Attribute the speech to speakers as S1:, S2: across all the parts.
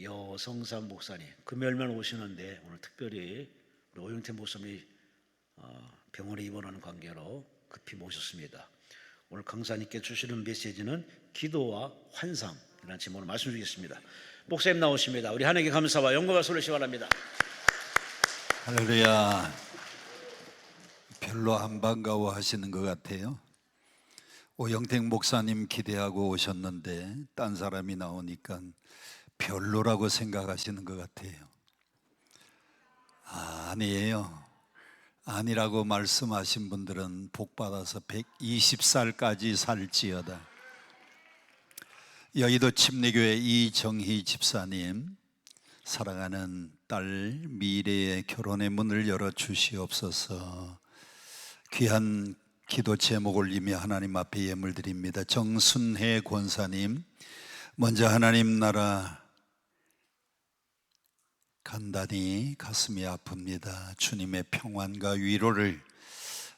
S1: 여성삼 목사님 금요일만 오시는데 오늘 특별히 우리 오영태 목사님이 병원에 입원하는 관계로 급히 모셨습니다. 오늘 강사님께 주시는 메시지는 기도와 환상이라는 제목으로 말씀 주시겠습니다. 목사님 나오십니다. 우리 하나님께 감사와 영광을 돌리시기 바랍니다.
S2: 할렐루야. 별로 안 반가워하시는 것 같아요. 오영택 목사님 기대하고 오셨는데 딴 사람이 나오니까 별로라고 생각하시는 것 같아요. 아니에요. 아니라고 말씀하신 분들은 복받아서 120살까지 살지어다. 여의도 침례교회 이정희 집사님, 사랑하는 딸 미래의 결혼의 문을 열어주시옵소서. 귀한 기도 제목 올리며 하나님 앞에 예물 드립니다. 정순혜 권사님, 먼저 하나님 나라 간단히 가슴이 아픕니다. 주님의 평안과 위로를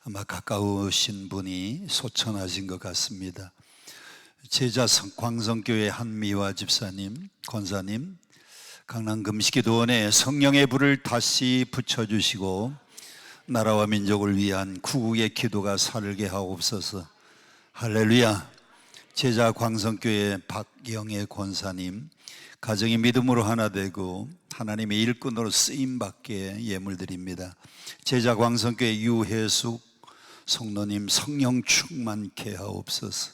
S2: 아마 가까우신 분이 소천하신 것 같습니다. 제자 광성교회 한미화 집사님, 권사님, 강남 금식기도원에 성령의 불을 다시 붙여주시고 나라와 민족을 위한 구국의 기도가 살게 하옵소서. 할렐루야. 제자 광성교회 박영애 권사님, 가정이 믿음으로 하나 되고 하나님의 일꾼으로 쓰임받게 예물 드립니다. 제자 광성교회 유혜숙 성도님, 성령 충만케 하옵소서.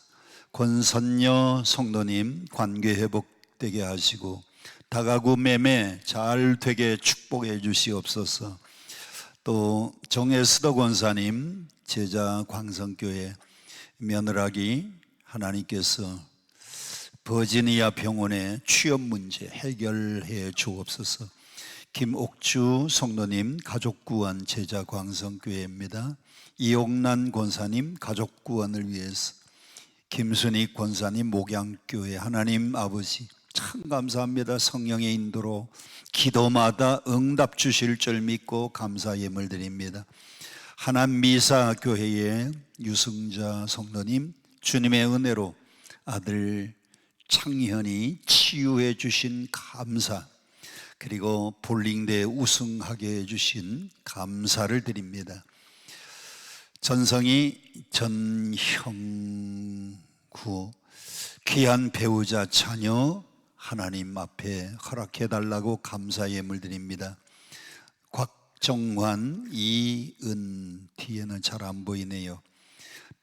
S2: 권선녀 성도님, 관계 회복되게 하시고 다가구 매매 잘 되게 축복해 주시옵소서. 또 정혜스더 권사님, 제자 광성교회 며느라기 하나님께서 버지니아 병원의 취업 문제 해결해 주옵소서. 김옥주 성도님, 가족 구원 제자 광성교회입니다. 이옥란 권사님, 가족 구원을 위해서. 김순희 권사님, 목양교회. 하나님 아버지 참 감사합니다. 성령의 인도로 기도마다 응답 주실 줄 믿고 감사 예물 드립니다. 하남미사교회의 유승자 성도님, 주님의 은혜로 아들 창현이 치유해 주신 감사, 그리고 볼링대회 우승하게 해주신 감사를 드립니다. 전성희 전형구 귀한 배우자 자녀 하나님 앞에 허락해 달라고 감사 예물 드립니다. 곽정환, 이은, 뒤에는 잘 안 보이네요.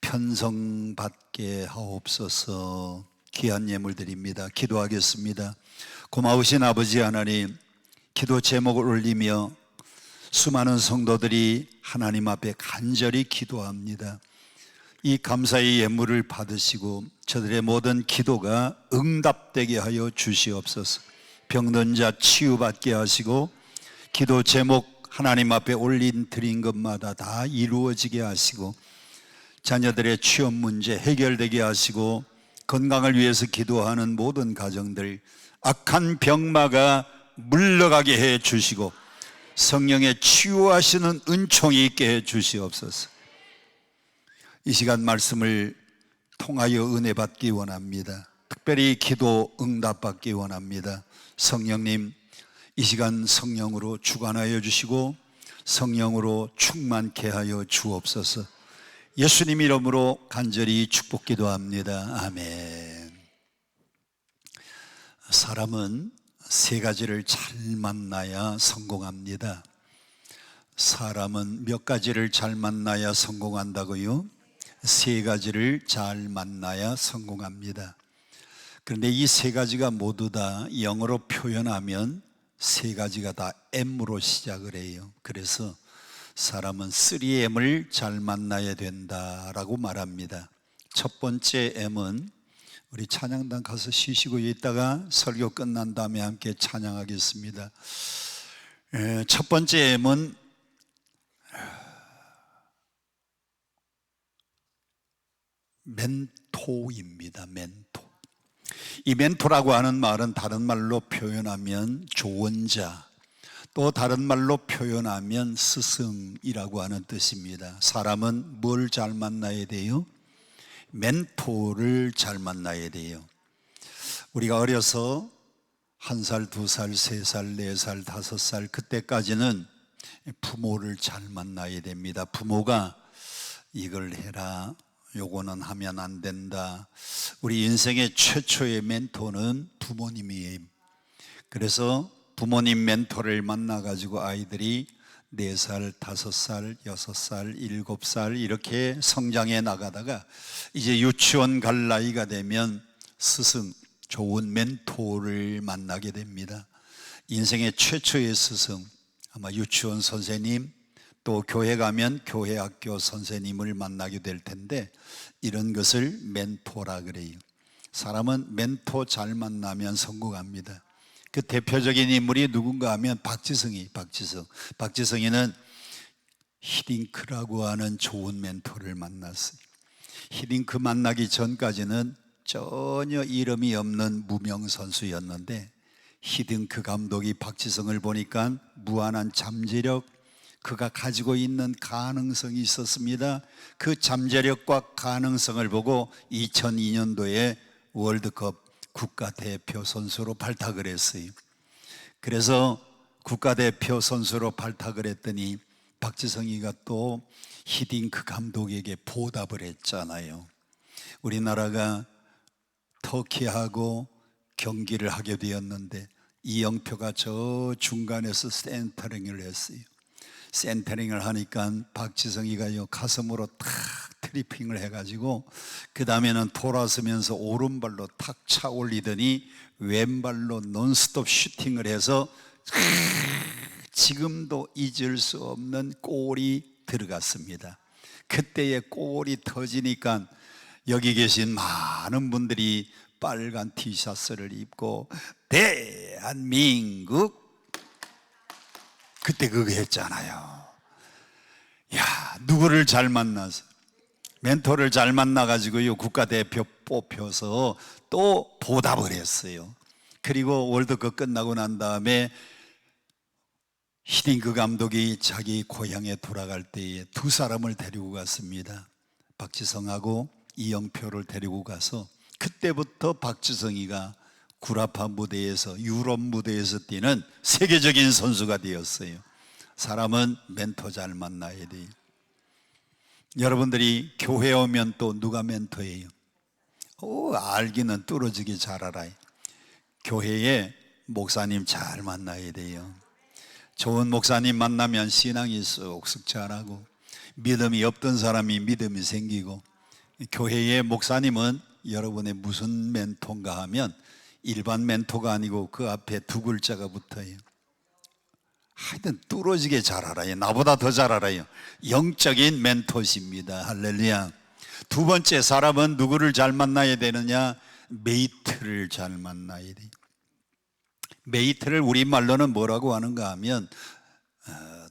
S2: 편성받게 하옵소서. 귀한 예물 드립니다. 기도하겠습니다. 고마우신 아버지 하나님, 기도 제목을 올리며 수많은 성도들이 하나님 앞에 간절히 기도합니다. 이 감사의 예물을 받으시고 저들의 모든 기도가 응답되게 하여 주시옵소서. 병든 자 치유받게 하시고 기도 제목 하나님 앞에 드린 것마다 다 이루어지게 하시고 자녀들의 취업 문제 해결되게 하시고 건강을 위해서 기도하는 모든 가정들 악한 병마가 물러가게 해 주시고 성령의 치유하시는 은총이 있게 해 주시옵소서. 이 시간 말씀을 통하여 은혜 받기 원합니다. 특별히 기도 응답 받기 원합니다. 성령님, 이 시간 성령으로 주관하여 주시고 성령으로 충만케 하여 주옵소서. 예수님 이름으로 간절히 축복 기도합니다. 아멘. 사람은 세 가지를 잘 만나야 성공합니다. 사람은 몇 가지를 잘 만나야 성공한다고요? 세 가지를 잘 만나야 성공합니다. 그런데 이 세 가지가 모두 다 영어로 표현하면 세 가지가 다 M으로 시작을 해요. 그래서 사람은 3M을 잘 만나야 된다라고 말합니다. 첫 번째 M은 우리 찬양단 가서 쉬시고 있다가 설교 끝난 다음에 함께 찬양하겠습니다. 첫 번째 M은 멘토입니다. 멘토. 이 멘토라고 하는 말은 다른 말로 표현하면 조언자, 또 다른 말로 표현하면 스승이라고 하는 뜻입니다. 사람은 뭘 잘 만나야 돼요? 멘토를 잘 만나야 돼요. 우리가 어려서 1살, 2살, 3살, 4살, 5살 그때까지는 부모를 잘 만나야 됩니다. 부모가 이걸 해라, 요거는 하면 안 된다. 우리 인생의 최초의 멘토는 부모님이에요. 그래서 부모님 멘토를 만나가지고 아이들이 4살, 5살, 6살, 7살 이렇게 성장해 나가다가 이제 유치원 갈 나이가 되면 스승, 좋은 멘토를 만나게 됩니다. 인생의 최초의 스승, 아마 유치원 선생님, 또 교회 가면 교회 학교 선생님을 만나게 될 텐데 이런 것을 멘토라 그래요. 사람은 멘토 잘 만나면 성공합니다. 그 대표적인 인물이 누군가 하면 박지성이는 히딩크라고 하는 좋은 멘토를 만났어요. 히딩크 만나기 전까지는 전혀 이름이 없는 무명 선수였는데 히딩크 감독이 박지성을 보니까 무한한 잠재력, 그가 가지고 있는 가능성이 있었습니다. 그 잠재력과 가능성을 보고 2002년도에 월드컵 국가대표 선수로 발탁을 했어요. 그래서 국가대표 선수로 발탁을 했더니 박지성이가 또 히딩크 감독에게 보답을 했잖아요. 우리나라가 터키하고 경기를 하게 되었는데 이영표가 저 중간에서 센터링을 했어요. 센터링을 하니까 박지성이가요 가슴으로 탁 트리핑을 해가지고 그 다음에는 돌아서면서 오른발로 탁 차 올리더니 왼발로 논스톱 슈팅을 해서 지금도 잊을 수 없는 골이 들어갔습니다. 그때의 골이 터지니까 여기 계신 많은 분들이 빨간 티셔츠를 입고 대한민국 그때 그거 했잖아요. 야, 누구를 잘 만나서 멘토를 잘 만나가지고요 국가대표 뽑혀서 또 보답을 했어요. 그리고 월드컵 끝나고 난 다음에 히딩크 감독이 자기 고향에 돌아갈 때에 두 사람을 데리고 갔습니다. 박지성하고 이영표를 데리고 가서 그때부터 박지성이가 구라파 무대에서 유럽 무대에서 뛰는 세계적인 선수가 되었어요. 사람은 멘토 잘 만나야 돼요. 여러분들이 교회 오면 또 누가 멘토예요? 알기는 뚫어지게 잘 알아요. 교회에 목사님 잘 만나야 돼요. 좋은 목사님 만나면 신앙이 쑥쑥 자라고 믿음이 없던 사람이 믿음이 생기고, 교회의 목사님은 여러분의 무슨 멘토인가 하면 일반 멘토가 아니고 그 앞에 두 글자가 붙어요. 하여튼 뚫어지게 잘 알아요. 나보다 더 잘 알아요. 영적인 멘토십니다. 할렐루야. 두 번째, 사람은 누구를 잘 만나야 되느냐? 메이트를 잘 만나야 돼요. 메이트를 우리말로는 뭐라고 하는가 하면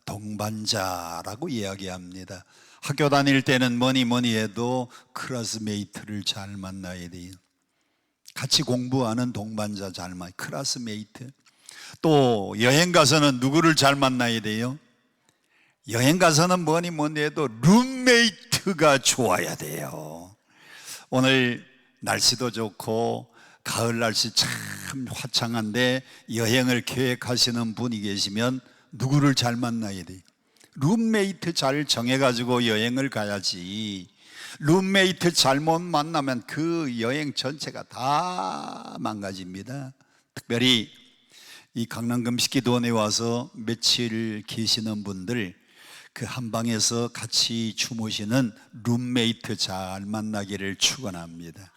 S2: 동반자라고 이야기합니다. 학교 다닐 때는 뭐니 해도 클래스메이트를 잘 만나야 돼요. 같이 공부하는 동반자 잘 만나요. 클래스메이트. 또 여행 가서는 누구를 잘 만나야 돼요? 여행 가서는 뭐니 해도 룸메이트가 좋아야 돼요. 오늘 날씨도 좋고 가을 날씨 참 화창한데 여행을 계획하시는 분이 계시면 누구를 잘 만나야 돼요? 룸메이트 잘 정해가지고 여행을 가야지. 룸메이트 잘못 만나면 그 여행 전체가 다 망가집니다. 특별히 이 강남금식기도원에 와서 며칠 계시는 분들, 그 한방에서 같이 주무시는 룸메이트 잘 만나기를 축원합니다.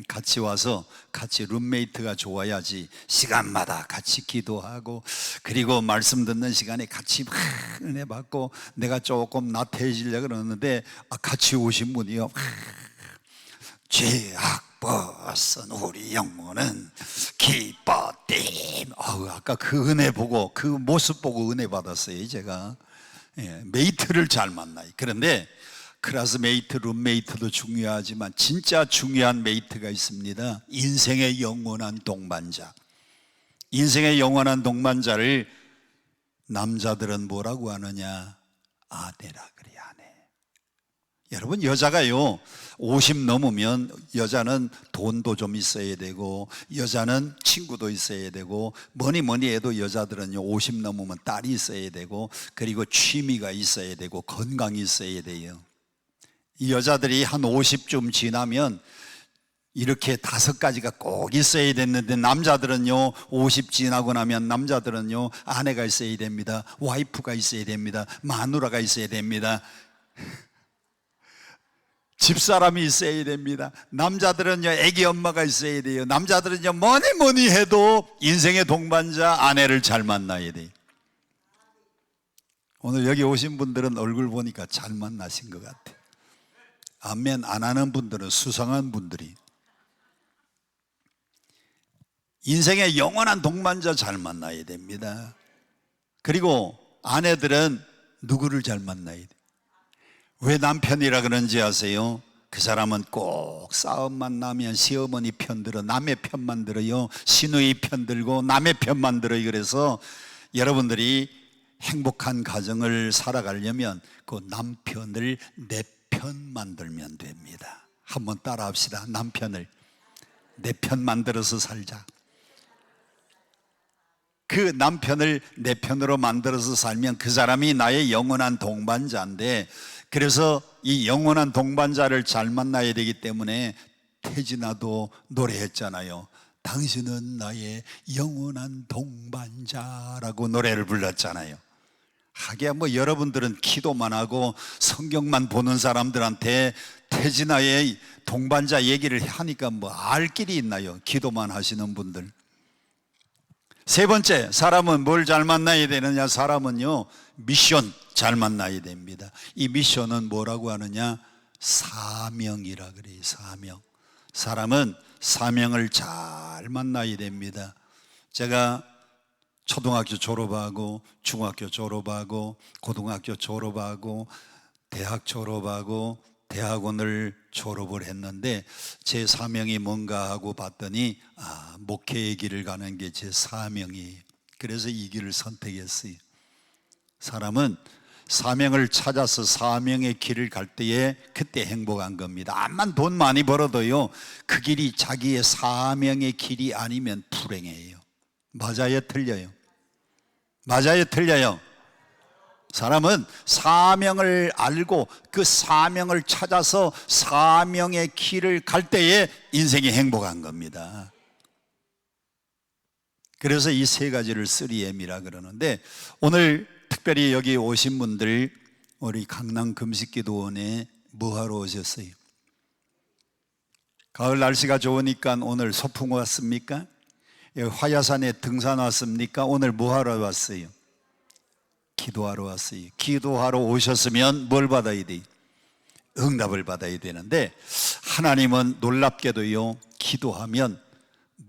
S2: 같이 와서 같이 룸메이트가 좋아야지 시간마다 같이 기도하고, 그리고 말씀 듣는 시간에 같이 막 은혜 받고, 내가 조금 나태해지려고 그러는데 같이 오신 분이요, 죄악 벗은 우리 영혼은 기뻐팀. 아까 그 은혜 보고, 그 모습 보고 은혜 받았어요 제가. 메이트를 잘 만나요. 그런데 클래스메이트, 룸메이트도 중요하지만 진짜 중요한 메이트가 있습니다. 인생의 영원한 동반자. 인생의 영원한 동반자를 남자들은 뭐라고 하느냐? 아내라 그래, 아내. 여러분, 여자가요 50 넘으면 여자는 돈도 좀 있어야 되고, 여자는 친구도 있어야 되고, 뭐니 해도 여자들은요 50 넘으면 딸이 있어야 되고, 그리고 취미가 있어야 되고, 건강이 있어야 돼요. 이 여자들이 한 50쯤 지나면 이렇게 5가지가 꼭 있어야 됐는데, 남자들은요 50 지나고 나면 남자들은요 아내가 있어야 됩니다, 와이프가 있어야 됩니다, 마누라가 있어야 됩니다, 집사람이 있어야 됩니다. 남자들은요 애기 엄마가 있어야 돼요. 남자들은요 뭐니 해도 인생의 동반자 아내를 잘 만나야 돼요. 오늘 여기 오신 분들은 얼굴 보니까 잘 만나신 것 같아요. 아멘 안 하는 분들은 수상한 분들이. 인생의 영원한 동반자 잘 만나야 됩니다. 그리고 아내들은 누구를 잘 만나야 돼요? 왜 남편이라 그런지 아세요? 그 사람은 꼭 싸움만 나면 시어머니 편 들어 남의 편만 들어요. 시누이 편 들고 남의 편만 들어요. 그래서 여러분들이 행복한 가정을 살아가려면 그 남편을 내 편 만들면 됩니다. 한번 따라 합시다. 남편을 내 편 만들어서 살자. 그 남편을 내 편으로 만들어서 살면 그 사람이 나의 영원한 동반자인데, 그래서 이 영원한 동반자를 잘 만나야 되기 때문에 태진아도 노래했잖아요. 당신은 나의 영원한 동반자라고 노래를 불렀잖아요. 하기야 뭐 여러분들은 기도만 하고 성경만 보는 사람들한테 태진아의 동반자 얘기를 하니까 뭐 알 길이 있나요? 기도만 하시는 분들. 세 번째, 사람은 뭘 잘 만나야 되느냐? 사람은요 미션 잘 만나야 됩니다. 이 미션은 뭐라고 하느냐? 사명이라 그래요. 사명. 사람은 사명을 잘 만나야 됩니다. 제가 초등학교 졸업하고 중학교 졸업하고 고등학교 졸업하고 대학 졸업하고 대학원을 졸업을 했는데, 제 사명이 뭔가 하고 봤더니 목회의 길을 가는 게 제 사명이에요. 그래서 이 길을 선택했어요. 사람은 사명을 찾아서 사명의 길을 갈 때에 그때 행복한 겁니다. 암만 돈 많이 벌어도요 그 길이 자기의 사명의 길이 아니면 불행해요. 맞아요, 틀려요? 맞아요, 틀려요? 사람은 사명을 알고 그 사명을 찾아서 사명의 길을 갈 때에 인생이 행복한 겁니다. 그래서 이 3가지를 3M이라 그러는데, 오늘 특별히 여기 오신 분들, 우리 강남 금식기도원에 뭐하러 오셨어요? 가을 날씨가 좋으니까 오늘 소풍 왔습니까? 화야산에 등산 왔습니까? 오늘 뭐하러 왔어요? 기도하러 왔어요. 기도하러 오셨으면 뭘 받아야 돼요? 응답을 받아야 되는데, 하나님은 놀랍게도요 기도하면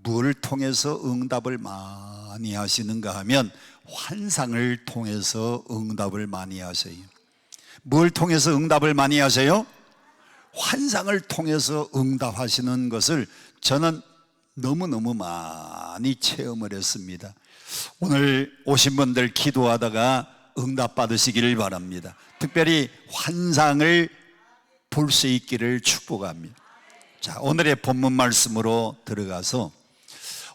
S2: 뭘 통해서 응답을 많이 하시는가 하면 환상을 통해서 응답을 많이 하세요. 뭘 통해서 응답을 많이 하세요? 환상을 통해서 응답하시는 것을 저는 너무너무 많이 체험을 했습니다. 오늘 오신 분들 기도하다가 응답 받으시기를 바랍니다. 특별히 환상을 볼 수 있기를 축복합니다. 자, 오늘의 본문 말씀으로 들어가서,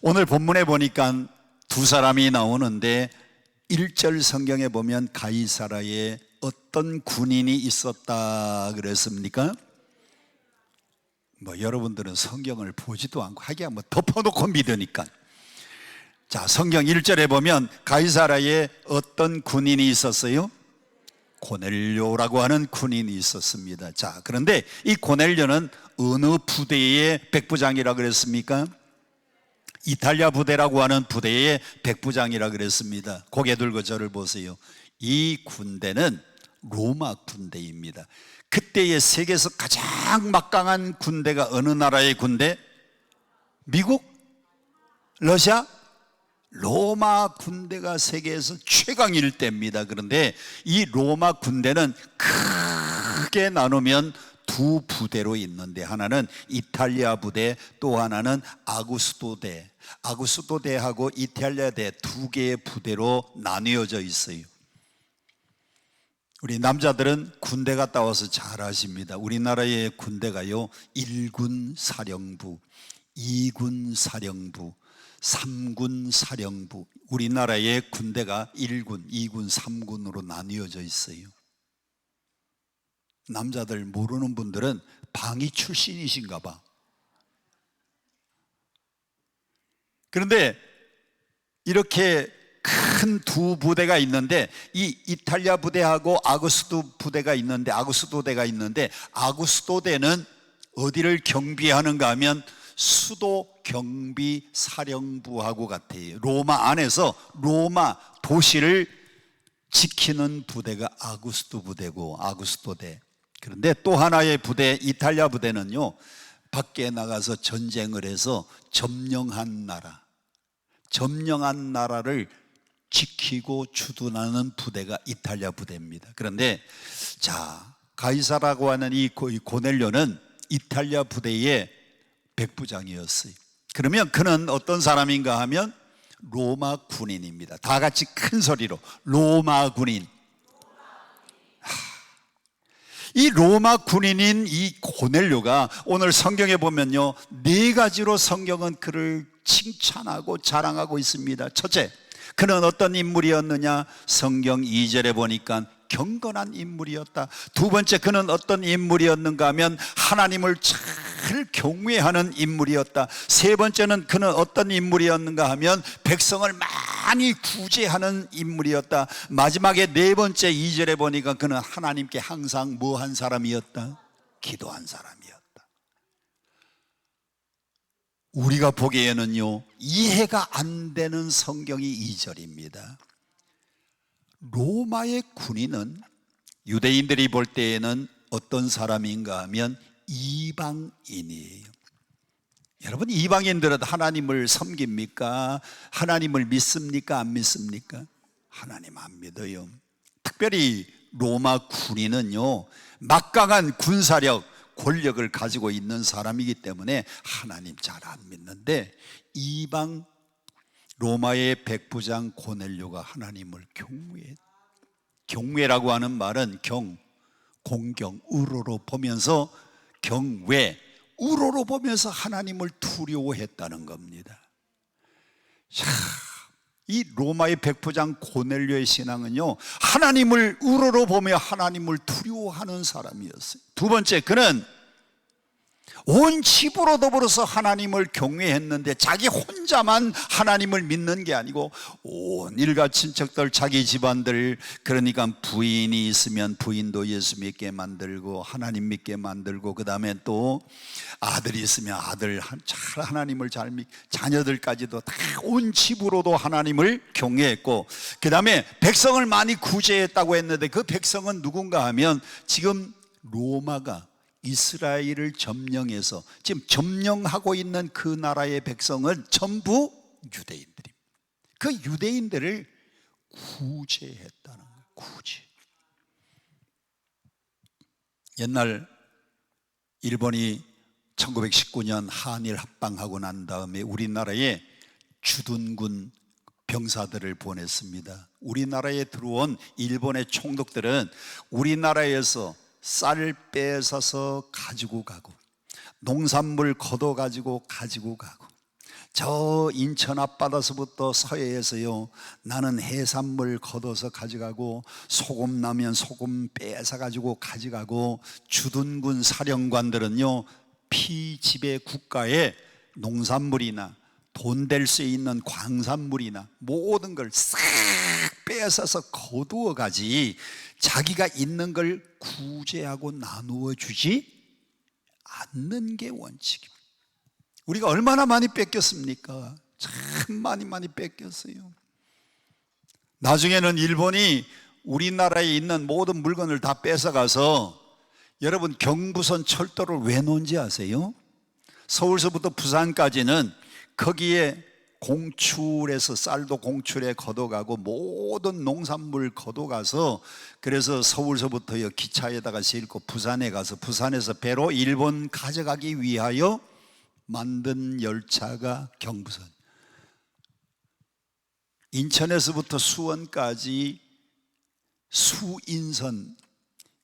S2: 오늘 본문에 보니까 2사람이 나오는데 1절 성경에 보면 가이사라에 어떤 군인이 있었다 그랬습니까? 뭐 여러분들은 성경을 보지도 않고 하기야 뭐 덮어놓고 믿으니까. 자, 성경 1절에 보면 가이사라에 어떤 군인이 있었어요? 고넬료라고 하는 군인이 있었습니다. 자, 그런데 이 고넬료는 어느 부대의 백부장이라 그랬습니까? 이탈리아 부대라고 하는 부대의 백부장이라 그랬습니다. 고개 들고 저를 보세요. 이 군대는 로마 군대입니다. 그때의 세계에서 가장 막강한 군대가 어느 나라의 군대? 미국? 러시아? 로마 군대가 세계에서 최강일 때입니다. 그런데 이 로마 군대는 크게 나누면 2 부대로 있는데, 하나는 이탈리아 부대, 또 하나는 아구스토대. 아구스토대하고 이탈리아대 2개의 부대로 나뉘어져 있어요. 우리 남자들은 군대 갔다 와서 잘 아십니다. 우리나라의 군대가요 1군 사령부, 2군 사령부, 3군 사령부, 우리나라의 군대가 1군, 2군, 3군으로 나뉘어져 있어요. 남자들 모르는 분들은 방위 출신이신가 봐. 그런데 이렇게 큰 두 부대가 있는데 이 이탈리아 부대하고 아구스도 부대가 있는데 아구스도대가 있는데 아구스도대는 어디를 경비하는가 하면 수도 경비 사령부하고 같아요. 로마 안에서 로마 도시를 지키는 부대가 아구스도 부대고 아구스도대. 그런데 또 하나의 부대 이탈리아 부대는요 밖에 나가서 전쟁을 해서 점령한 나라를 지키고 주둔하는 부대가 이탈리아 부대입니다. 그런데 자 가이사라고 하는 이 고넬료는 이탈리아 부대의 백부장이었어요. 그러면 그는 어떤 사람인가 하면 로마 군인입니다. 다 같이 큰 소리로 로마 군인. 이 로마 군인인 이 고넬료가 오늘 성경에 보면요 4가지로 성경은 그를 칭찬하고 자랑하고 있습니다. 첫째, 그는 어떤 인물이었느냐? 성경 2절에 보니까 경건한 인물이었다. 두 번째, 그는 어떤 인물이었는가 하면 하나님을 잘 경외하는 인물이었다. 세 번째는 그는 어떤 인물이었는가 하면 백성을 많이 구제하는 인물이었다. 마지막에 네 번째 2절에 보니까 그는 하나님께 항상 뭐 한 사람이었다? 기도한 사람이었다. 우리가 보기에는요 이해가 안 되는 성경이 2절입니다. 로마의 군인은 유대인들이 볼 때에는 어떤 사람인가 하면 이방인이에요. 여러분 이방인들은 하나님을 섬깁니까? 하나님을 믿습니까? 안 믿습니까? 하나님 안 믿어요. 특별히 로마 군인은요 막강한 군사력 권력을 가지고 있는 사람이기 때문에 하나님 잘 안 믿는데 이방 로마의 백부장 고넬료가 하나님을 경외라고 하는 말은 공경, 우러러 보면서 경외, 우러러 보면서 하나님을 두려워했다는 겁니다. 이 로마의 백부장 고넬료의 신앙은요 하나님을 우러러 보며 하나님을 두려워하는 사람이었어요. 두 번째, 그는 온 집으로 더불어서 하나님을 경외했는데 자기 혼자만 하나님을 믿는 게 아니고 온 일가 친척들 자기 집안들, 그러니까 부인이 있으면 부인도 예수 믿게 만들고 하나님 믿게 만들고, 그 다음에 또 아들이 있으면 아들 잘 하나님을 잘 믿고 자녀들까지도 다 온 집으로도 하나님을 경외했고, 그 다음에 백성을 많이 구제했다고 했는데 그 백성은 누군가 하면 지금 로마가 이스라엘을 점령해서 지금 점령하고 있는 그 나라의 백성은 전부 유대인들입니다. 그 유대인들을 구제했다는 거예요. 구제. 옛날 일본이 1919년 한일 합방하고 난 다음에 우리나라에 주둔군 병사들을 보냈습니다. 우리나라에 들어온 일본의 총독들은 우리나라에서 쌀 뺏어서 가지고 가고 농산물 걷어 가지고 가고, 저 인천 앞바다서부터 서해에서요 나는 해산물 걷어서 가져가고 소금 나면 소금 뺏어 가지고 가져가고, 주둔군 사령관들은요 피지배 국가의 농산물이나 돈 될 수 있는 광산물이나 모든 걸 싹 뺏어서 거두어 가지 자기가 있는 걸 구제하고 나누어 주지 않는 게 원칙입니다. 우리가 얼마나 많이 뺏겼습니까? 참 많이 뺏겼어요. 나중에는 일본이 우리나라에 있는 모든 물건을 다 뺏어가서, 여러분 경부선 철도를 왜 놓은지 아세요? 서울서부터 부산까지는 거기에 공출해서 쌀도 공출해 걷어가고 모든 농산물 걷어가서, 그래서 서울서부터 기차에다가 싣고 부산에 가서 부산에서 배로 일본 가져가기 위하여 만든 열차가 경부선. 인천에서부터 수원까지 수인선,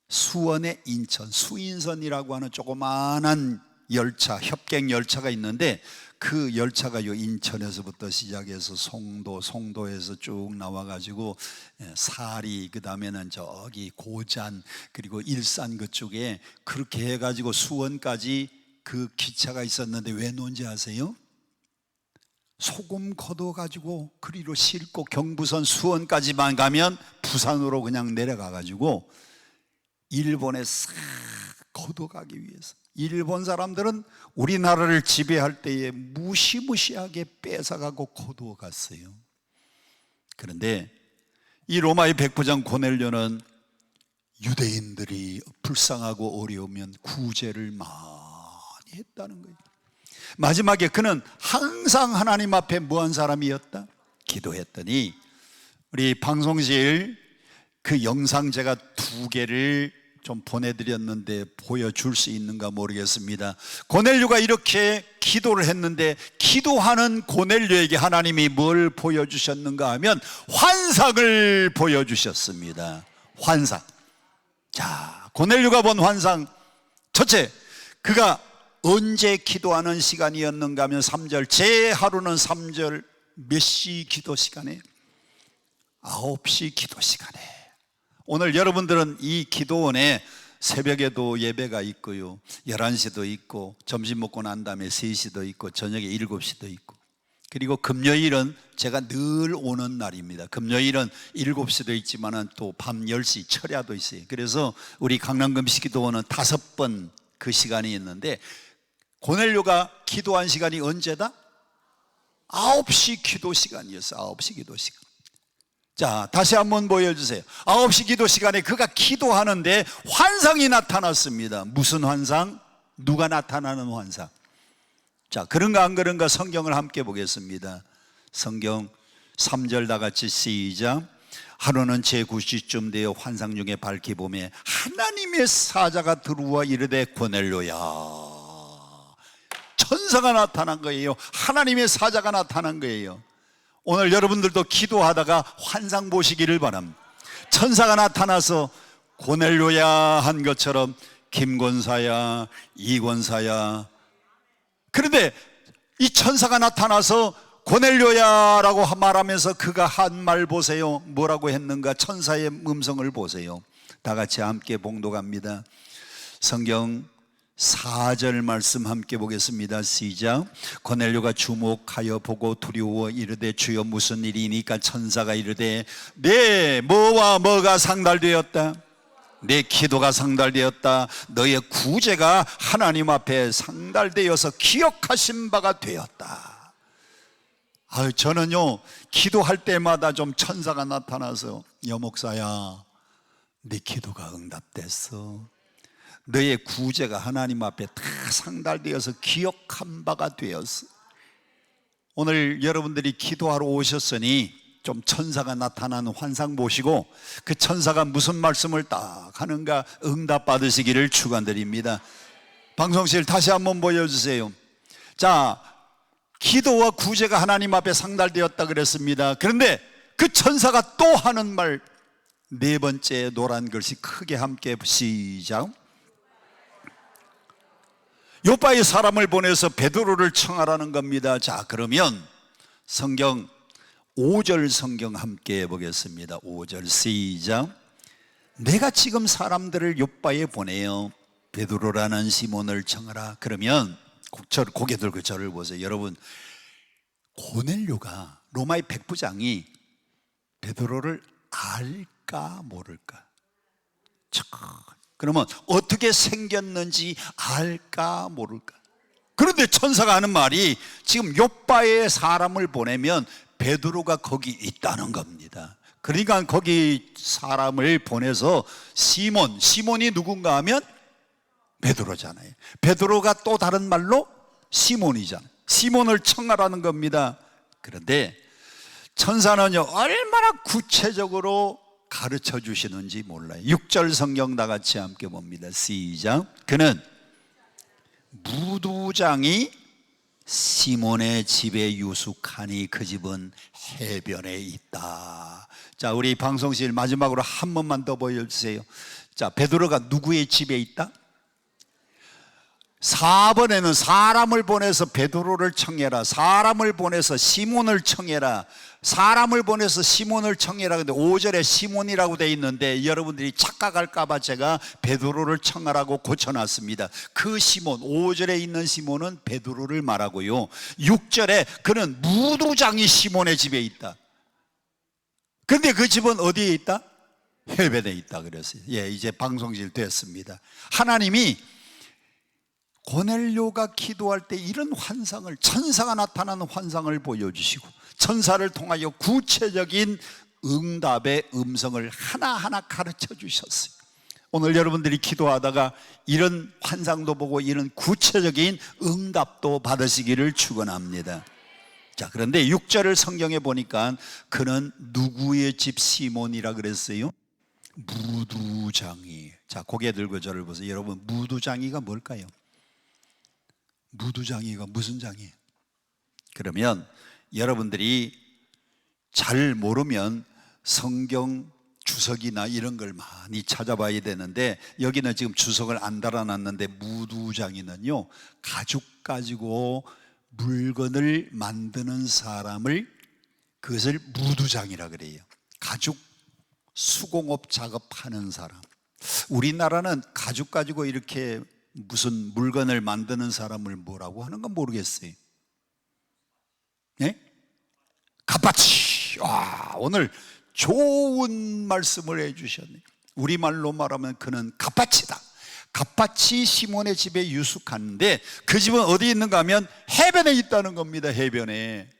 S2: 수원의 인천 수인선이라고 하는 조그마한 열차, 협객 열차가 있는데 그 열차가 요 인천에서부터 시작해서 송도에서 쭉 나와가지고 사리, 그 다음에는 저기 고잔, 그리고 일산 그쪽에 그렇게 해가지고 수원까지 그 기차가 있었는데 왜 놓은지 아세요? 소금 걷어가지고 그리로 싣고 경부선 수원까지만 가면 부산으로 그냥 내려가가지고 일본에 싹 걷어가기 위해서. 일본 사람들은 우리나라를 지배할 때에 무시무시하게 뺏어가고 걷어갔어요. 그런데 이 로마의 백부장 고넬료는 유대인들이 불쌍하고 어려우면 구제를 많이 했다는 거예요. 마지막에 그는 항상 하나님 앞에 뭐한 사람이었다? 기도했더니 우리 방송실 그 영상 제가 2개를 좀 보내드렸는데 보여줄 수 있는가 모르겠습니다. 고넬료가 이렇게 기도를 했는데 기도하는 고넬료에게 하나님이 뭘 보여주셨는가 하면 환상을 보여주셨습니다. 환상. 자, 고넬료가 본 환상, 첫째, 그가 언제 기도하는 시간이었는가 하면 3절, 제 하루는 3절 몇 시 기도 시간에? 9시 기도 시간에. 오늘 여러분들은 이 기도원에 새벽에도 예배가 있고요, 11시도 있고, 점심 먹고 난 다음에 3시도 있고, 저녁에 7시도 있고, 그리고 금요일은 제가 늘 오는 날입니다. 금요일은 7시도 있지만 또 밤 10시 철야도 있어요. 그래서 우리 강남금식 기도원은 5번 그 시간이 있는데, 고넬료가 기도한 시간이 언제다? 9시 기도 시간이었어요. 9시 기도 시간. 자, 다시 한번 보여주세요. 9시 기도 시간에 그가 기도하는데 환상이 나타났습니다. 무슨 환상? 누가 나타나는 환상? 자, 그런가 안 그런가 성경을 함께 보겠습니다. 성경 3절 다 같이 시작. 하루는 제9시쯤 되어 환상 중에 밝히 보매 하나님의 사자가 들어와 이르되 고넬료야. 천사가 나타난 거예요. 하나님의 사자가 나타난 거예요. 오늘 여러분들도 기도하다가 환상 보시기를 바랍니다. 천사가 나타나서 고넬료야 한 것처럼 김권사야, 이권사야. 그런데 이 천사가 나타나서 고넬료야라고 말하면서 그가 한 말 보세요. 뭐라고 했는가? 천사의 음성을 보세요. 다 같이 함께 봉독합니다. 성경 4절 말씀 함께 보겠습니다. 시작. 고넬료가 주목하여 보고 두려워 이르되 주여 무슨 일이니까? 천사가 이르되 내 뭐와 뭐가 상달되었다? 내 기도가 상달되었다. 너의 구제가 하나님 앞에 상달되어서 기억하신 바가 되었다. 저는요 기도할 때마다 좀 천사가 나타나서 여목사야 네 기도가 응답됐어. 너의 구제가 하나님 앞에 다 상달되어서 기억한 바가 되었어. 오늘 여러분들이 기도하러 오셨으니 좀 천사가 나타나는 환상 보시고 그 천사가 무슨 말씀을 딱 하는가 응답 받으시기를 축원드립니다. 방송실 다시 한번 보여주세요. 자, 기도와 구제가 하나님 앞에 상달되었다 그랬습니다. 그런데 그 천사가 또 하는 말, 4번째 노란 글씨 크게 함께 시작. 요바에 사람을 보내서 베드로를 청하라는 겁니다. 자, 그러면 성경 5절 성경 함께 보겠습니다. 5절 시작. 내가 지금 사람들을 요바에 보내요. 베드로라는 시몬을 청하라. 그러면 고개 들고 저를 보세요. 여러분, 고넬료가 로마의 백부장이 베드로를 알까 모를까? 그러면 어떻게 생겼는지 알까 모를까? 그런데 천사가 하는 말이 지금 요바에 사람을 보내면 베드로가 거기 있다는 겁니다. 그러니까 거기 사람을 보내서 시몬이 누군가 하면 베드로잖아요. 베드로가 또 다른 말로 시몬이잖아요. 시몬을 청하라는 겁니다. 그런데 천사는요 얼마나 구체적으로 가르쳐 주시는지 몰라요. 6절 성경 다 같이 함께 봅니다. 시작. 그는 무두장이 시몬의 집에 유숙하니 그 집은 해변에 있다. 자, 우리 방송실 마지막으로 한 번만 더 보여주세요. 자, 베드로가 누구의 집에 있다? 4번에는 사람을 보내서 베드로를 청해라, 사람을 보내서 시몬을 청해라, 사람을 보내서 시몬을 청해라. 근데 5절에 시몬이라고 돼 있는데 여러분들이 착각할까 봐 제가 베드로를 청하라고 고쳐놨습니다. 그 시몬, 5절에 있는 시몬은 베드로를 말하고요, 6절에 그는 무두장이 시몬의 집에 있다. 근데 그 집은 어디에 있다? 해변에 있다 그랬어요. 예, 이제 방송실 됐습니다. 하나님이 고넬료가 기도할 때 이런 환상을, 천사가 나타나는 환상을 보여주시고 천사를 통하여 구체적인 응답의 음성을 하나하나 가르쳐 주셨어요. 오늘 여러분들이 기도하다가 이런 환상도 보고 이런 구체적인 응답도 받으시기를 축원합니다. 자, 그런데 6절을 성경에 보니까 그는 누구의 집 시몬이라 그랬어요? 무두장이. 자, 고개 들고 저를 보세요. 여러분, 무두장이가 뭘까요? 무두장이가 무슨 장이에요? 그러면 여러분들이 잘 모르면 성경 주석이나 이런 걸 많이 찾아봐야 되는데, 여기는 지금 주석을 안 달아놨는데 무두장이는요, 가죽 가지고 물건을 만드는 사람을, 그것을 무두장이라 그래요. 가죽 수공업 작업하는 사람. 우리나라는 가죽 가지고 이렇게 무슨 물건을 만드는 사람을 뭐라고 하는 건 모르겠어요. 예? 갑바치. 와, 오늘 좋은 말씀을 해주셨네요. 우리말로 말하면 그는 갑바치다. 갑바치 시몬의 집에 유숙하는데 그 집은 어디 있는가 하면 해변에 있다는 겁니다. 해변에.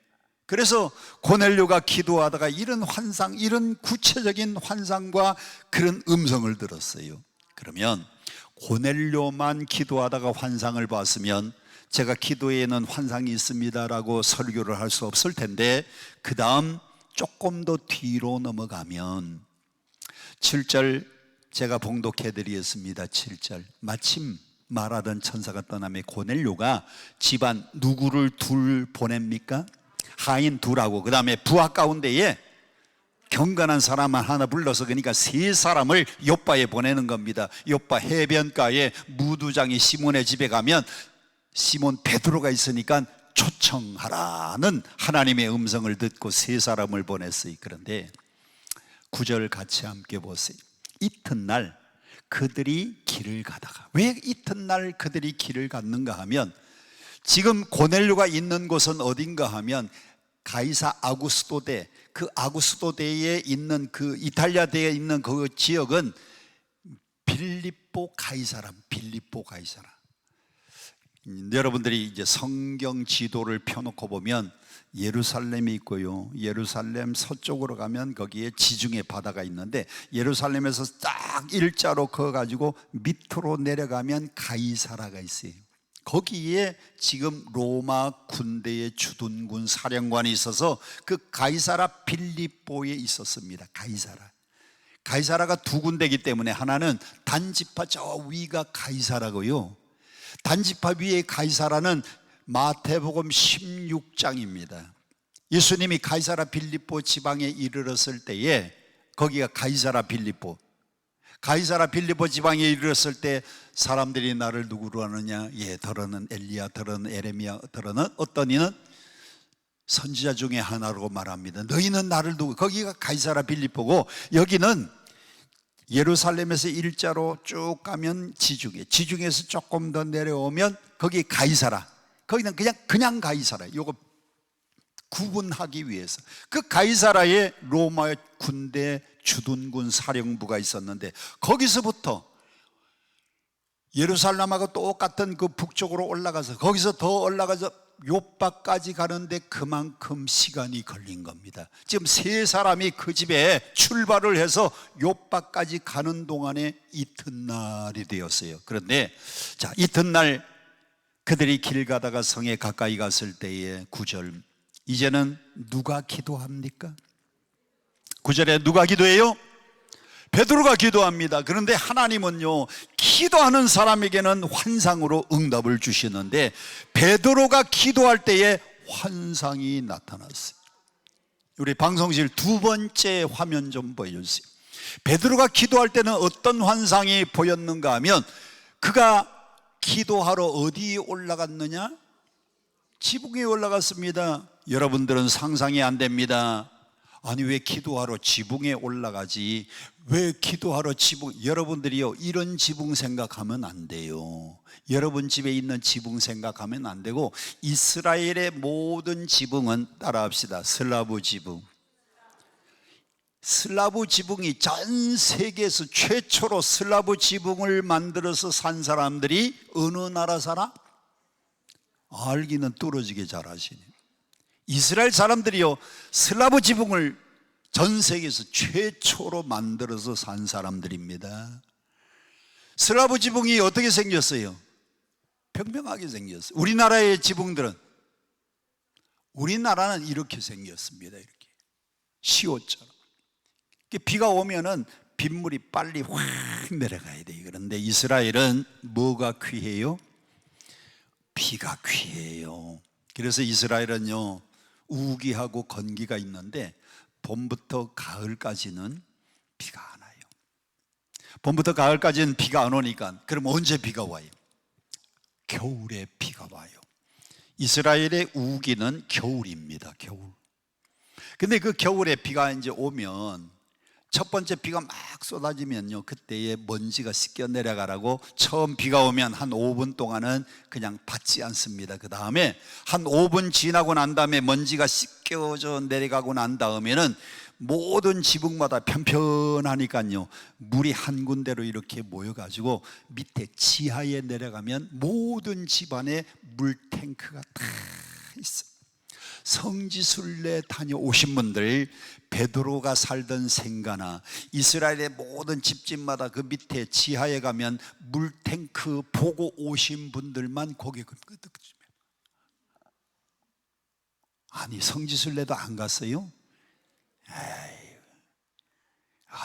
S2: 그래서 고넬료가 기도하다가 이런 환상, 이런 구체적인 환상과 그런 음성을 들었어요. 그러면 고넬료만 기도하다가 환상을 봤으면 제가 기도에는 환상이 있습니다라고 설교를 할 수 없을 텐데, 그 다음 조금 더 뒤로 넘어가면 7절 제가 봉독해 드리겠습니다. 7절 마침 말하던 천사가 떠나며 고넬료가 집안 누구를 둘 보냅니까? 하인 둘하고 그 다음에 부하 가운데에 경건한 사람 하나 불러서, 그러니까 3사람을 요바에 보내는 겁니다. 요바 해변가에 무두장이 시몬의 집에 가면 시몬 베드로가 있으니까 초청하라는 하나님의 음성을 듣고 3사람을 보냈어요. 그런데 9절 같이 함께 보세요. 이튿날 그들이 길을 가다가, 왜 이튿날 그들이 길을 갔는가 하면, 지금 고넬료가 있는 곳은 어딘가 하면 가이사 아구스토대, 그 아구스토대에 있는 그 이탈리아대에 있는 그 지역은 빌립보 가이사라. 빌립보 가이사라. 여러분들이 이제 성경 지도를 펴놓고 보면 예루살렘이 있고요, 예루살렘 서쪽으로 가면 거기에 지중해 바다가 있는데, 예루살렘에서 딱 일자로 그어가지고 밑으로 내려가면 가이사라가 있어요. 거기에 지금 로마 군대의 주둔군 사령관이 있어서 그 가이사라 빌립보에 있었습니다. 가이사라가 2군데이기 때문에 하나는 단지파 저 위가 가이사라고요, 단지파 위에 가이사라는 마태복음 16장입니다. 예수님이 가이사라 빌립보 지방에 이르렀을 때에 거기가 가이사라 빌립보 지방에 이르렀을 때 사람들이 나를 누구로 하느냐? 예, 더러는 엘리야, 더러는 에레미야, 더러는 어떤 이는 선지자 중에 하나라고 말합니다. 너희는 나를 누구? 거기가 가이사라 빌립보고, 여기는 예루살렘에서 일자로 쭉 가면 지중에서 조금 더 내려오면 거기 가이사라. 거기는 그냥 가이사라. 요거 구분하기 위해서 그 가이사라에 로마의 군대 주둔군 사령부가 있었는데, 거기서부터 예루살렘하고 똑같은 그 북쪽으로 올라가서 거기서 더 올라가서 요바까지 가는데 그만큼 시간이 걸린 겁니다. 지금 3사람이 그 집에 출발을 해서 요바까지 가는 동안에 이튿날이 되었어요. 그런데 자, 이튿날 그들이 길 가다가 성에 가까이 갔을 때에 9절, 이제는 누가 기도합니까? 9절에 누가 기도해요? 베드로가 기도합니다. 그런데 하나님은요, 기도하는 사람에게는 환상으로 응답을 주시는데 베드로가 기도할 때에 환상이 나타났어요. 우리 방송실 두 번째 화면 좀 보여주세요. 베드로가 기도할 때는 어떤 환상이 보였는가 하면, 그가 기도하러 어디에 올라갔느냐? 지붕에 올라갔습니다. 여러분들은 상상이 안 됩니다. 아니, 왜 기도하러 지붕에 올라가지? 왜 기도하러 지붕? 여러분들이요, 이런 지붕 생각하면 안 돼요. 여러분 집에 있는 지붕 생각하면 안 되고, 이스라엘의 모든 지붕은, 따라합시다, 슬라브 지붕. 슬라브 지붕이 전 세계에서 최초로 슬라브 지붕을 만들어서 산 사람들이 어느 나라 사람? 알기는 뚫어지게 잘하시네. 이스라엘 사람들이요, 슬라브 지붕을 전 세계에서 최초로 만들어서 산 사람들입니다. 슬라브 지붕이 어떻게 생겼어요? 평평하게 생겼어요. 우리나라의 지붕들은, 우리나라는 이렇게 생겼습니다. 이렇게 시옷처럼. 비가 오면은 빗물이 빨리 확 내려가야 돼요. 그런데 이스라엘은 뭐가 귀해요? 비가 귀해요. 그래서 이스라엘은요, 우기하고 건기가 있는데 봄부터 가을까지는 비가 안 와요. 봄부터 가을까지는 비가 안 오니까, 그럼 언제 비가 와요? 겨울에 비가 와요. 이스라엘의 우기는 겨울입니다. 겨울. 근데 그 겨울에 비가 이제 오면, 첫 번째 비가 막 쏟아지면요, 그때에 먼지가 씻겨 내려가라고 처음 비가 오면 한 5분 동안은 그냥 받지 않습니다. 그 다음에 한 5분 지나고 난 다음에 먼지가 씻겨져 내려가고 난 다음에는 모든 지붕마다 편편하니까요, 물이 한 군데로 이렇게 모여가지고 밑에 지하에 내려가면 모든 집안에 물탱크가 다 있어요. 성지순례 다녀오신 분들, 베드로가 살던 생가나 이스라엘의 모든 집집마다 그 밑에 지하에 가면 물탱크 보고 오신 분들만 고개 끄덕끄덕. 아니, 성지순례도 안 갔어요? 에이,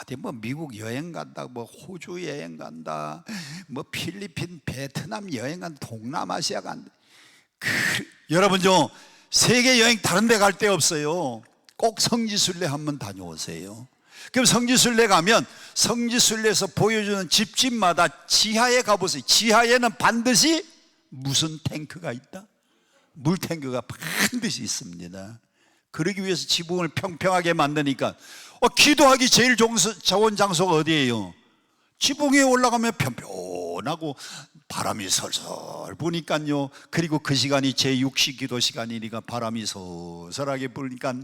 S2: 어디 뭐 미국 여행 간다, 뭐 호주 여행 간다, 뭐 필리핀, 베트남 여행 간다, 동남아시아 간다. 여러분 좀 세계 여행 다른 데 갈 데 없어요. 꼭 성지순례 한번 다녀오세요. 그럼 성지순례 가면 성지순례에서 보여주는 집집마다 지하에 가보세요. 지하에는 반드시 무슨 탱크가 있다? 물탱크가 반드시 있습니다. 그러기 위해서 지붕을 평평하게 만드니까, 기도하기 제일 좋은 장소가 어디예요? 지붕에 올라가면 편편하고 바람이 설설 부니까요. 그리고 그 시간이 제6시 기도 시간이니까 바람이 서설하게 부니까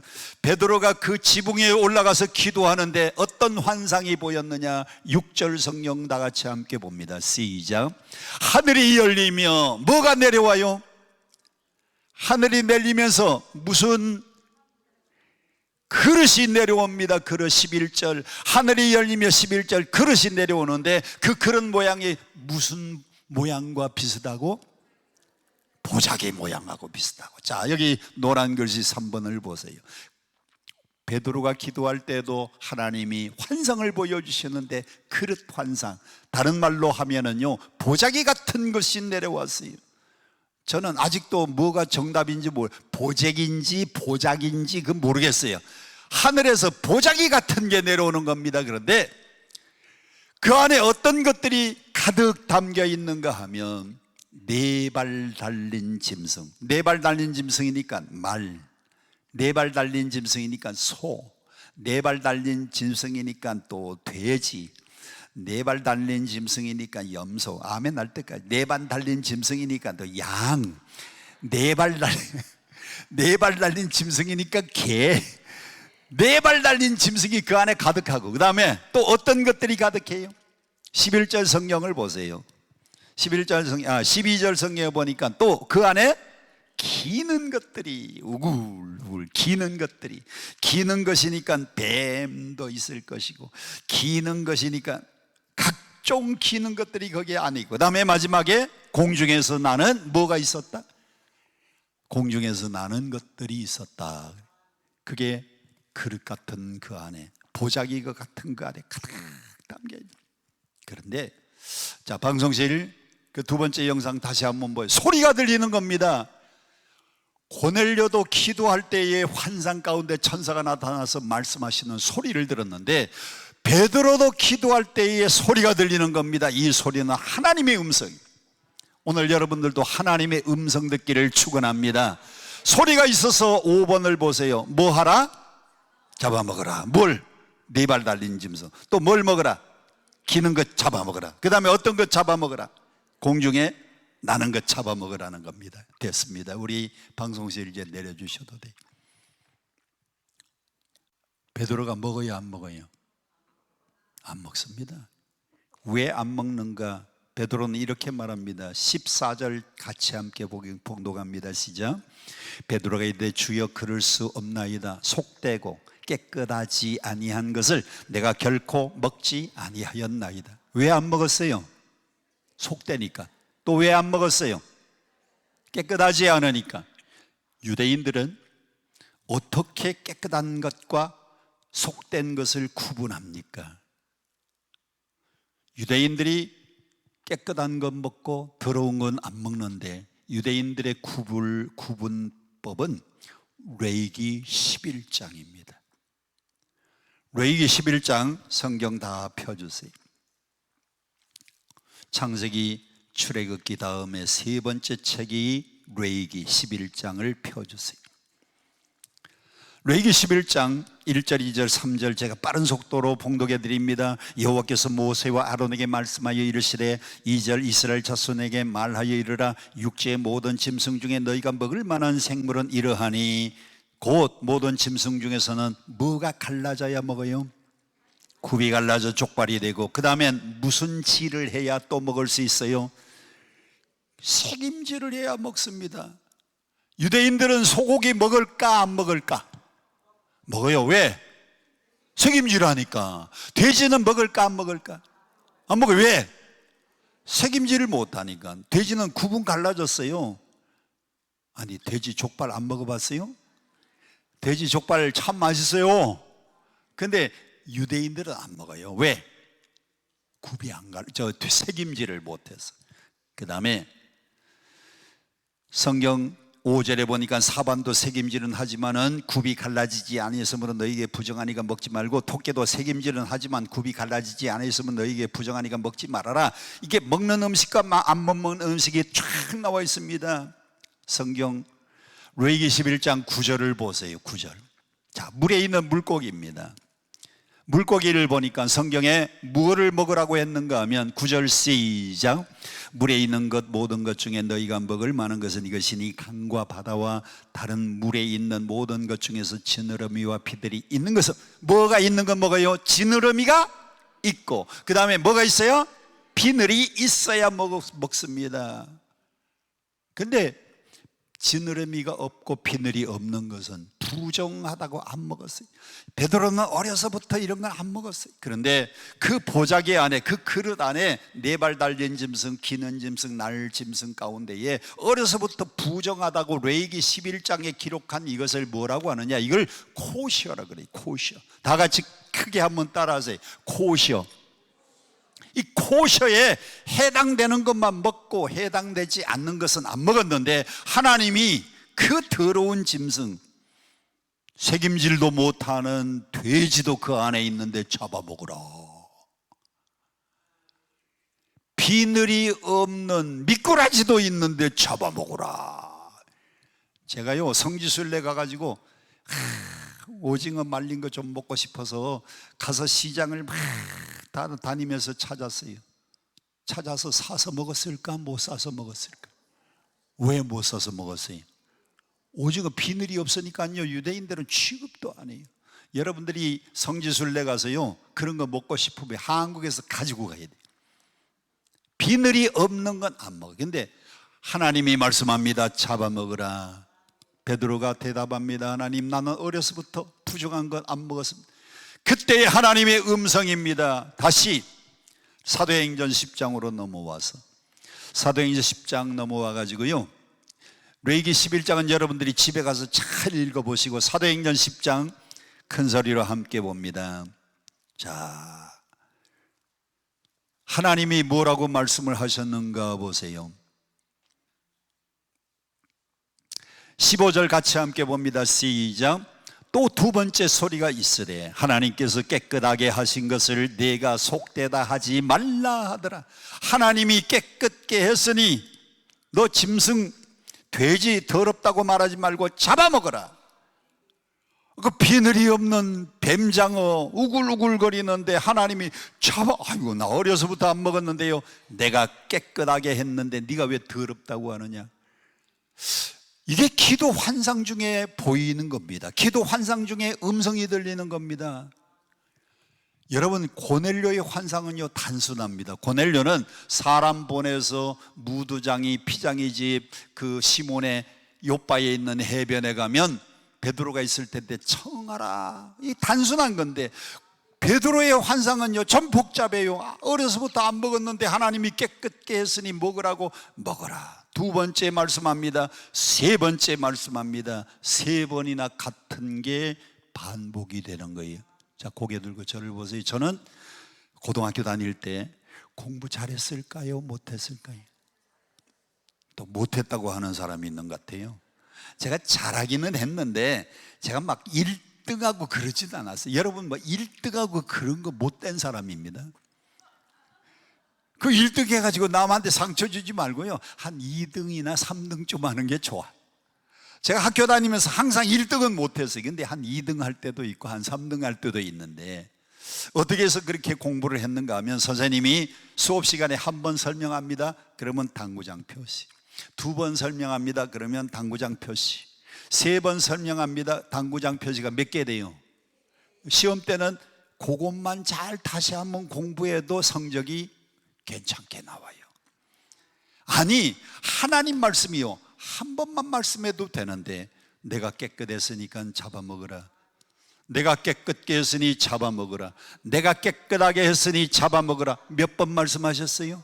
S2: 베드로가 그 지붕에 올라가서 기도하는데 어떤 환상이 보였느냐? 6절 성경 다 같이 함께 봅니다. 시작. 하늘이 열리며 뭐가 내려와요? 하늘이 내리면서 무슨 그릇이 내려옵니다. 그릇. 11절 하늘이 열리며 11절 그릇이 내려오는데, 그 그릇 모양이 무슨 모양과 비슷하고? 보자기 모양하고 비슷하고. 자, 여기 노란 글씨 3번을 보세요. 베드로가 기도할 때도 하나님이 환상을 보여주셨는데, 그릇 환상, 다른 말로 하면은요, 보자기 같은 것이 내려왔어요. 저는 아직도 뭐가 정답인지 보잭인지 보자기인지 그 모르겠어요. 하늘에서 보자기 같은 게 내려오는 겁니다. 그런데 그 안에 어떤 것들이 가득 담겨 있는가 하면, 4발 달린 짐승. 4발 달린 짐승이니까 말, 4발 달린 짐승이니까 소, 4발 달린 짐승이니까 또 돼지, 4발 달린 짐승이니까 염소. 아멘 할 때까지. 4발 달린 짐승이니까 또 양, 4발 달린 짐승이니까 개, 4발 달린 짐승이 그 안에 가득하고, 그 다음에 또 어떤 것들이 가득해요? 11절 성경을 보세요. 12절 성경에 보니까 또 그 안에 기는 것들이, 우글우글 기는 것들이, 기는 것이니까 뱀도 있을 것이고, 기는 것이니까 각종 기는 것들이 거기에 안에 있고, 그 다음에 마지막에 공중에서 나는 뭐가 있었다? 공중에서 나는 것들이 있었다. 그게 그릇 같은 그 안에, 보자기 같은 그 안에 가득 담겨 있는. 그런데 자, 방송실 그 두 번째 영상 다시 한번 보여요. 소리가 들리는 겁니다. 고넬료도 기도할 때에 환상 가운데 천사가 나타나서 말씀하시는 소리를 들었는데 베드로도 기도할 때에 소리가 들리는 겁니다. 이 소리는 하나님의 음성입니다. 오늘 여러분들도 하나님의 음성 듣기를 축원합니다. 소리가 있어서 5번을 보세요. 뭐 하라? 잡아먹어라. 뭘? 네 발 달린 짐승. 또 뭘 먹어라? 기는 것 잡아먹어라. 그 다음에 어떤 것 잡아먹어라? 공중에 나는 것 잡아먹으라는 겁니다. 됐습니다. 우리 방송실 이제 내려주셔도 돼요. 베드로가 먹어요, 안 먹어요? 안 먹습니다. 왜 안 먹는가? 베드로는 이렇게 말합니다. 14절 같이 함께 봉독합니다. 시작. 베드로가 이르되 주여 그럴 수 없나이다. 속되고 깨끗하지 아니한 것을 내가 결코 먹지 아니하였나이다. 왜 안 먹었어요? 속되니까. 또 왜 안 먹었어요? 깨끗하지 않으니까. 유대인들은 어떻게 깨끗한 것과 속된 것을 구분합니까? 유대인들이 깨끗한 것 먹고 더러운 건 안 먹는데 유대인들의 구분법은 레위기 11장입니다. 레위기 11장 성경 다 펴주세요. 창세기 출애굽기 다음에 세 번째 책이 레위기 11장을 펴주세요. 레위기 11장 1절, 2절, 3절 제가 빠른 속도로 봉독해 드립니다. 여호와께서 모세와 아론에게 말씀하여 이르시되 2절 이스라엘 자손에게 말하여 이르라 육지의 모든 짐승 중에 너희가 먹을 만한 생물은 이러하니 곧 모든 짐승 중에서는 뭐가 갈라져야 먹어요? 굽이 갈라져 족발이 되고 그 다음엔 무슨 질을 해야 또 먹을 수 있어요? 색임질을 해야 먹습니다. 유대인들은 소고기 먹을까 안 먹을까? 먹어요. 왜? 색임질하니까. 돼지는 먹을까 안 먹을까? 안 먹어요. 왜? 색임질을 못하니까. 돼지는 구분 갈라졌어요. 아니 돼지 족발 안 먹어봤어요? 돼지 족발 참 맛있어요. 근데 유대인들은 안 먹어요. 왜? 굽이 안 갈라. 색임질을 못해서. 그 다음에 성경 5절에 보니까 사반도 색임질은 하지만은 굽이 갈라지지 아니했으므로 너희에게 부정하니까 먹지 말고 토끼도 색임질은 하지만 굽이 갈라지지 아니했으면 너희에게 부정하니까 먹지 말아라. 이게 먹는 음식과 안 먹는 음식이 쫙 나와 있습니다. 성경 레위기 11장 9절을 보세요. 9절. 자, 물에 있는 물고기입니다. 물고기를 보니까 성경에 무엇을 먹으라고 했는가 하면 9절 시작. 물에 있는 것 모든 것 중에 너희가 먹을 만한 것은 이것이니 강과 바다와 다른 물에 있는 모든 것 중에서 지느러미와 피들이 있는 것은 뭐가 있는 건 먹어요? 지느러미가 있고 그 다음에 뭐가 있어요? 비늘이 있어야 먹습니다. 근데 지느러미가 없고 비늘이 없는 것은 부정하다고 안 먹었어요. 베드로는 어려서부터 이런 건 안 먹었어요. 그런데 그 보자기 안에 그 그릇 안에 네 발 달린 짐승, 기는 짐승, 날 짐승 가운데에 어려서부터 부정하다고 레위기 11장에 기록한 이것을 뭐라고 하느냐? 이걸 코시어라 그래요. 코시어. 다 같이 크게 한번 따라하세요. 코시어. 이 코셔에 해당되는 것만 먹고 해당되지 않는 것은 안 먹었는데 하나님이 그 더러운 짐승, 색임질도 못하는 돼지도 그 안에 있는데 잡아먹으라. 비늘이 없는 미꾸라지도 있는데 잡아먹으라. 제가요 성지순례 가가지고 오징어 말린 거 좀 먹고 싶어서 가서 시장을 막 다니면서 찾았어요. 찾아서 사서 먹었을까 못 사서 먹었을까? 왜 못 사서 먹었어요? 오징어 비늘이 없으니까요 유대인들은 취급도 안 해요. 여러분들이 성지순례 가서요 그런 거 먹고 싶으면 한국에서 가지고 가야 돼요. 비늘이 없는 건 안 먹어요. 근데 하나님이 말씀합니다. 잡아먹으라. 베드로가 대답합니다. 하나님 나는 어려서부터 부정한 건 안 먹었습니다. 그때의 하나님의 음성입니다. 다시 사도행전 10장으로 넘어와서 사도행전 10장 넘어와 가지고요 레위기 11장은 여러분들이 집에 가서 잘 읽어보시고 사도행전 10장 큰 소리로 함께 봅니다. 자, 하나님이 뭐라고 말씀을 하셨는가 보세요. 15절 같이 함께 봅니다. 시작. 또 두 번째 소리가 있으되 하나님께서 깨끗하게 하신 것을 내가 속되다 하지 말라 하더라. 하나님이 깨끗게 했으니 너 짐승 돼지 더럽다고 말하지 말고 잡아먹어라. 그 비늘이 없는 뱀장어 우글우글거리는데 하나님이 아이고 나 어려서부터 안 먹었는데요, 내가 깨끗하게 했는데 네가 왜 더럽다고 하느냐. 이게 기도 환상 중에 보이는 겁니다. 기도 환상 중에 음성이 들리는 겁니다. 여러분, 고넬료의 환상은요 단순합니다. 고넬료는 사람 보내서 무두장이 피장이 집 그 시몬의 요바에 있는 해변에 가면 베드로가 있을 텐데 청하라, 이 단순한 건데 베드로의 환상은요 좀 복잡해요. 어려서부터 안 먹었는데 하나님이 깨끗게 했으니 먹으라고 먹어라. 두 번째 말씀합니다. 세 번째 말씀합니다. 세 번이나 같은 게 반복이 되는 거예요. 자, 고개 들고 저를 보세요. 저는 고등학교 다닐 때 공부 잘했을까요? 못했을까요? 또 못했다고 하는 사람이 있는 것 같아요. 제가 잘하기는 했는데 제가 막 1등하고 그러지도 않았어요. 여러분, 뭐 1등하고 그런 거 못된 사람입니다. 그 1등 해가지고 남한테 상처 주지 말고요, 한 2등이나 3등쯤 하는 게 좋아. 제가 학교 다니면서 항상 1등은 못했어요. 근데 한 2등 할 때도 있고 한 3등 할 때도 있는데, 어떻게 해서 그렇게 공부를 했는가 하면, 선생님이 수업 시간에 한 번 설명합니다. 그러면 당구장 표시. 두 번 설명합니다. 그러면 당구장 표시. 세 번 설명합니다. 당구장 표시가 몇 개 돼요? 시험 때는 그것만 잘 다시 한번 공부해도 성적이 괜찮게 나와요. 아니, 하나님 말씀이요, 한 번만 말씀해도 되는데 내가 깨끗했으니까 잡아먹으라, 내가 깨끗게 했으니 잡아먹으라, 내가 깨끗하게 했으니 잡아먹으라. 몇 번 말씀하셨어요?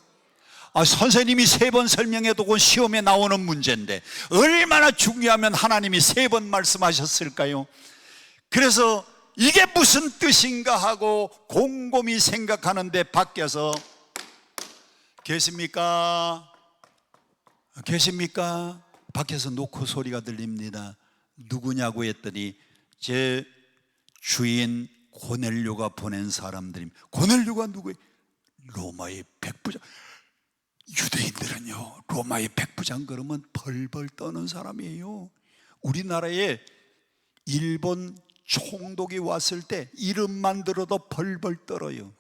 S2: 선생님이 세 번 설명해도 그건 시험에 나오는 문제인데 얼마나 중요하면 하나님이 세 번 말씀하셨을까요? 그래서 이게 무슨 뜻인가 하고 곰곰이 생각하는데 밖에서 계십니까? 계십니까? 밖에서 노크 소리가 들립니다. 누구냐고 했더니 제 주인 고넬료가 보낸 사람들입니다. 고넬료가 누구예요? 로마의 백부장. 유대인들은요, 로마의 백부장 그러면 벌벌 떠는 사람이에요. 우리나라에 일본 총독이 왔을 때 이름만 들어도 벌벌 떨어요.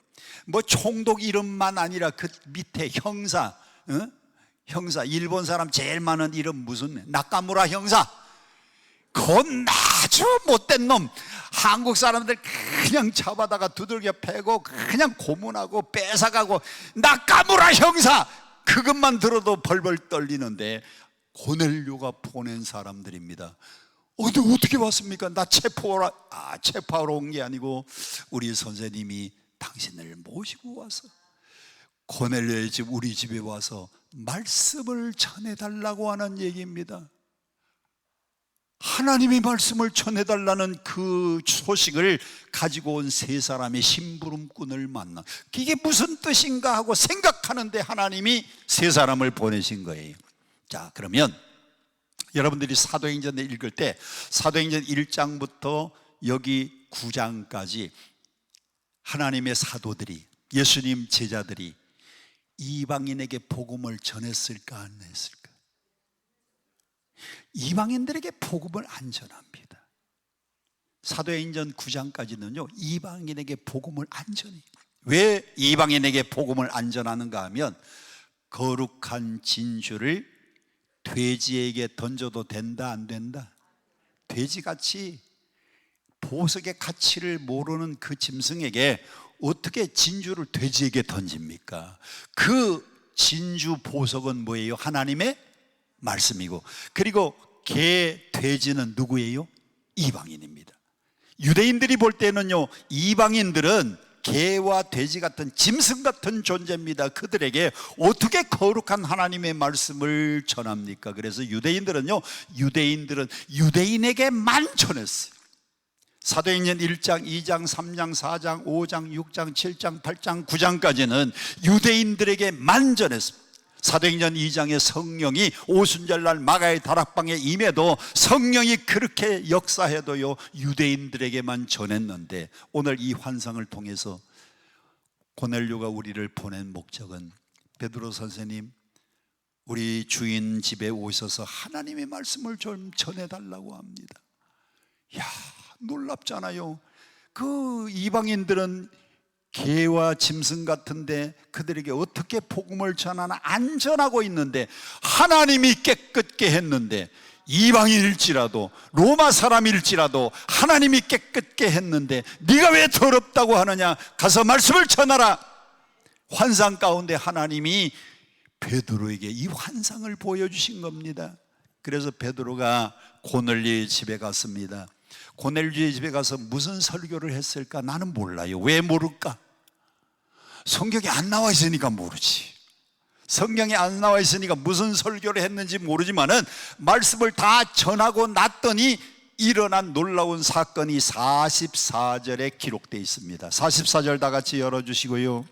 S2: 뭐 총독 이름만 아니라 그 밑에 형사, 형사, 일본 사람 제일 많은 이름 무슨, 나카무라 형사. 그건 아주 못된 놈. 한국 사람들 그냥 잡아다가 두들겨 패고 그냥 고문하고 뺏어가고, 나카무라 형사, 그것만 들어도 벌벌 떨리는데 고넬료가 보낸 사람들입니다. 근데 어떻게 왔습니까? 나 체포하러 온 게 아니고 우리 선생님이 당신을 모시고 와서 고넬료의 집, 우리 집에 와서 말씀을 전해달라고 하는 얘기입니다. 하나님의 말씀을 전해달라는 그 소식을 가지고 온 세 사람의 심부름꾼을 만나, 이게 무슨 뜻인가 하고 생각하는데 하나님이 세 사람을 보내신 거예요. 자, 그러면 여러분들이 사도행전을 읽을 때 사도행전 1장부터 여기 9장까지 하나님의 사도들이, 예수님 제자들이 이방인에게 복음을 전했을까 안 했을까? 이방인들에게 복음을 안 전합니다. 사도행전 9장까지는요 이방인에게 복음을 안 전해요. 왜 이방인에게 복음을 안 전하는가 하면, 거룩한 진주를 돼지에게 던져도 된다 안 된다? 돼지같이 보석의 가치를 모르는 그 짐승에게 어떻게 진주를 돼지에게 던집니까? 그 진주 보석은 뭐예요? 하나님의 말씀이고, 그리고 개, 돼지는 누구예요? 이방인입니다. 유대인들이 볼 때는요 이방인들은 개와 돼지 같은 짐승 같은 존재입니다. 그들에게 어떻게 거룩한 하나님의 말씀을 전합니까? 그래서 유대인들은 유대인에게만 전했어요. 사도행전 1장, 2장, 3장, 4장, 5장, 6장, 7장, 8장, 9장까지는 유대인들에게만 전했습니다. 사도행전 2장에 성령이 오순절날 마가의 다락방에 임해도 성령이 그렇게 역사해도요 유대인들에게만 전했는데, 오늘 이 환상을 통해서 고넬료가 우리를 보낸 목적은, 베드로 선생님 우리 주인 집에 오셔서 하나님의 말씀을 좀 전해달라고 합니다. 야, 놀랍잖아요. 그 이방인들은 개와 짐승 같은데 그들에게 어떻게 복음을 전하나 안전하고 있는데, 하나님이 깨끗게 했는데, 이방인일지라도 로마 사람일지라도 하나님이 깨끗게 했는데 네가 왜 더럽다고 하느냐, 가서 말씀을 전하라. 환상 가운데 하나님이 베드로에게 이 환상을 보여주신 겁니다. 그래서 베드로가 고넬료의 집에 갔습니다. 고넬료의 집에 가서 무슨 설교를 했을까? 나는 몰라요. 왜 모를까? 성경에 안 나와 있으니까 모르지. 성경에 안 나와 있으니까 무슨 설교를 했는지 모르지만은 말씀을 다 전하고 났더니 일어난 놀라운 사건이 44절에 기록되어 있습니다. 44절 다 같이 열어주시고요.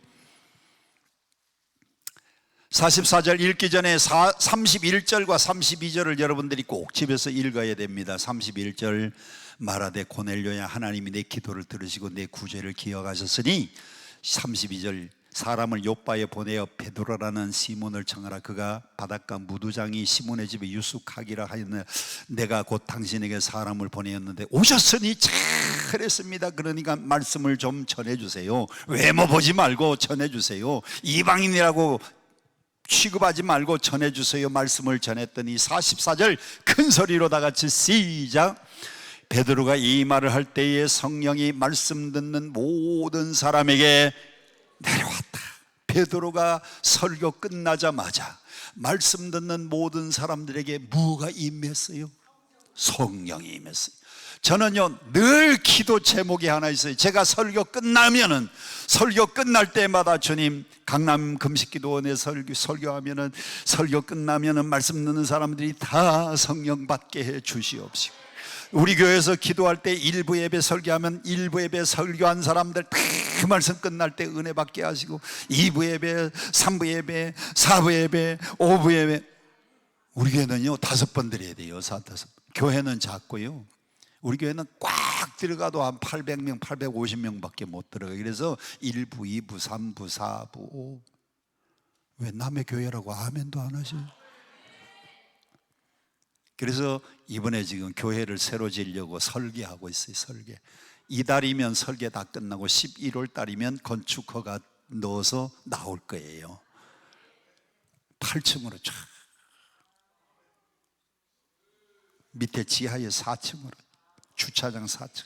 S2: 44절 읽기 전에 31절과 32절을 여러분들이 꼭 집에서 읽어야 됩니다. 31절, 말하되 고넬료야, 하나님이 내 기도를 들으시고 내 구제를 기억하셨으니. 32절, 사람을 요바에 보내어 베드로라는 시몬을 청하라. 그가 바닷가 무두장이 시몬의 집에 유숙하기라 하였느냐. 내가 곧 당신에게 사람을 보내었는데 오셨으니 잘했습니다. 그러니까 말씀을 좀 전해주세요. 외모 보지 말고 전해주세요. 이방인이라고 취급하지 말고 전해주세요. 말씀을 전했더니 44절 큰 소리로 다 같이 시작. 베드로가 이 말을 할 때에 성령이 말씀 듣는 모든 사람에게 내려왔다. 베드로가 설교 끝나자마자 말씀 듣는 모든 사람들에게 뭐가 임했어요? 성령이 임했어요. 저는요 늘 기도 제목이 하나 있어요. 제가 설교 끝나면은, 설교 끝날 때마다 주님, 강남 금식기도원에 설교하면은, 설교 끝나면은 말씀 듣는 사람들이 다 성령 받게 해 주시옵시고, 우리 교회에서 기도할 때 일부 예배 설교하면 일부 예배 설교한 사람들 그 말씀 끝날 때 은혜 받게 하시고, 2부 예배, 3부 예배, 4부 예배, 5부 예배. 우리 교회는요 5번 드려야 돼요. 5번. 교회는 작고요, 우리 교회는 꽉 들어가도 한 800명, 850명밖에 못 들어가요. 그래서 1부, 2부, 3부, 4부, 5. 왜 남의 교회라고 아멘도 안 하셔요? 그래서 이번에 지금 교회를 새로 지으려고 설계하고 있어요. 설계. 이달이면 설계 다 끝나고 11월 달이면 건축허가 넣어서 나올 거예요. 8층으로 쫙, 밑에 지하에 4층으로, 주차장 4층.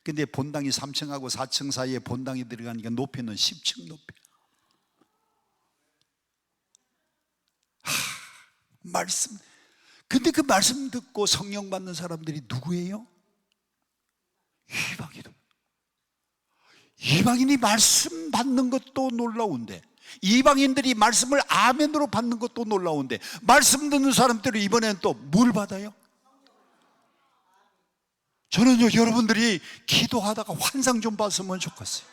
S2: 근데 본당이 3층하고 4층 사이에 본당이 들어가니까 높이는 10층 높이. 말씀. 근데 그 말씀 듣고 성령 받는 사람들이 누구예요? 이방인들. 이방인이 말씀 받는 것도 놀라운데, 이방인들이 말씀을 아멘으로 받는 것도 놀라운데, 말씀 듣는 사람들이 이번에는 또 뭘 받아요? 저는요 여러분들이 기도하다가 환상 좀 봤으면 좋겠어요.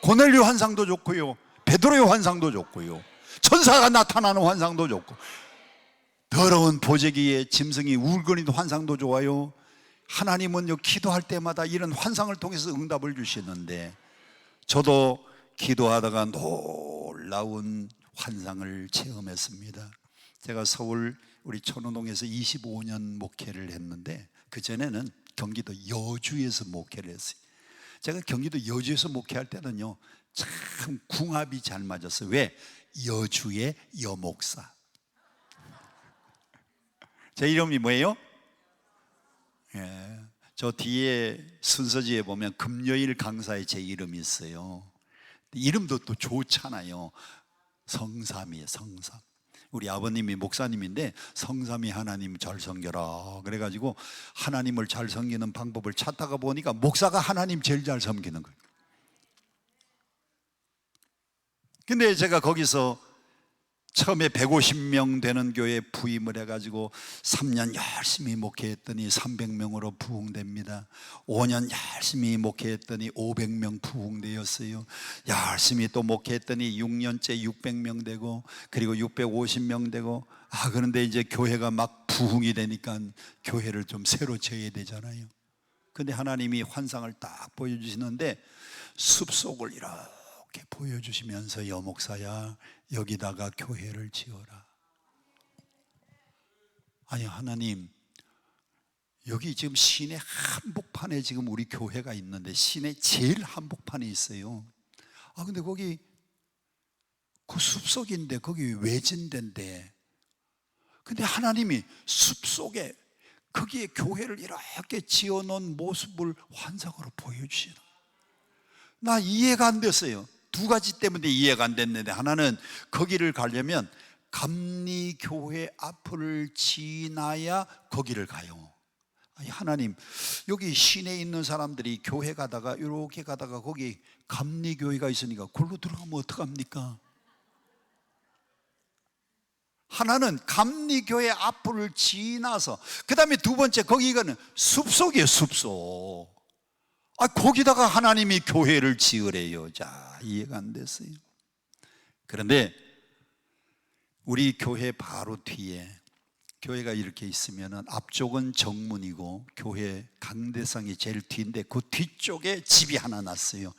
S2: 고넬료 환상도 좋고요, 베드로의 환상도 좋고요, 천사가 나타나는 환상도 좋고, 더러운 보재기에 짐승이 울거리는 환상도 좋아요. 하나님은요 기도할 때마다 이런 환상을 통해서 응답을 주시는데, 저도 기도하다가 놀라운 환상을 체험했습니다. 제가 서울 우리 천호동에서 25년 목회를 했는데, 그전에는 경기도 여주에서 목회를 했어요. 제가 경기도 여주에서 목회할 때는요 참 궁합이 잘 맞았어요. 왜? 여주의 여목사. 제 이름이 뭐예요? 저 뒤에 순서지에 보면 금요일 강사에 제 이름이 있어요. 이름도 또 좋잖아요. 성삼이에요. 성삼. 우리 아버님이 목사님인데 성삼이 하나님 잘 섬겨라 그래가지고 하나님을 잘 섬기는 방법을 찾다가 보니까 목사가 하나님 제일 잘 섬기는 거예요. 근데 제가 거기서 처음에 150명 되는 교회에 부임을 해가지고 3년 열심히 목회했더니 300명으로 부흥됩니다. 5년 열심히 목회했더니 500명 부흥되었어요. 열심히 또 목회했더니 6년째 600명 되고, 그리고 650명 되고. 그런데 이제 교회가 막 부흥이 되니까 교회를 좀 새로 지어야 되잖아요. 근데 하나님이 환상을 딱 보여주시는데 숲속을 이렇게 보여주시면서, 여목사야, 여기다가 교회를 지어라. 아니, 하나님, 여기 지금 시내 한복판에 지금 우리 교회가 있는데, 시내 제일 한복판에 있어요. 근데 거기 그 숲속인데 거기 외진데인데, 근데 하나님이 숲속에 거기에 교회를 이렇게 지어놓은 모습을 환상으로 보여주시나. 나 이해가 안 됐어요. 두 가지 때문에 이해가 안 됐는데, 하나는 거기를 가려면 감리교회 앞을 지나야 거기를 가요. 아니, 하나님, 여기 시내에 있는 사람들이 교회 가다가 이렇게 가다가 거기 감리교회가 있으니까 그걸로 들어가면 어떡합니까? 하나는 감리교회 앞을 지나서, 그 다음에 두 번째, 거기가는 숲속이에요. 숲속. 거기다가 하나님이 교회를 지으래요. 자, 이해가 안 됐어요. 그런데 우리 교회 바로 뒤에, 교회가 이렇게 있으면 앞쪽은 정문이고 교회 강대상이 제일 뒤인데, 그 뒤쪽에 집이 하나 났어요.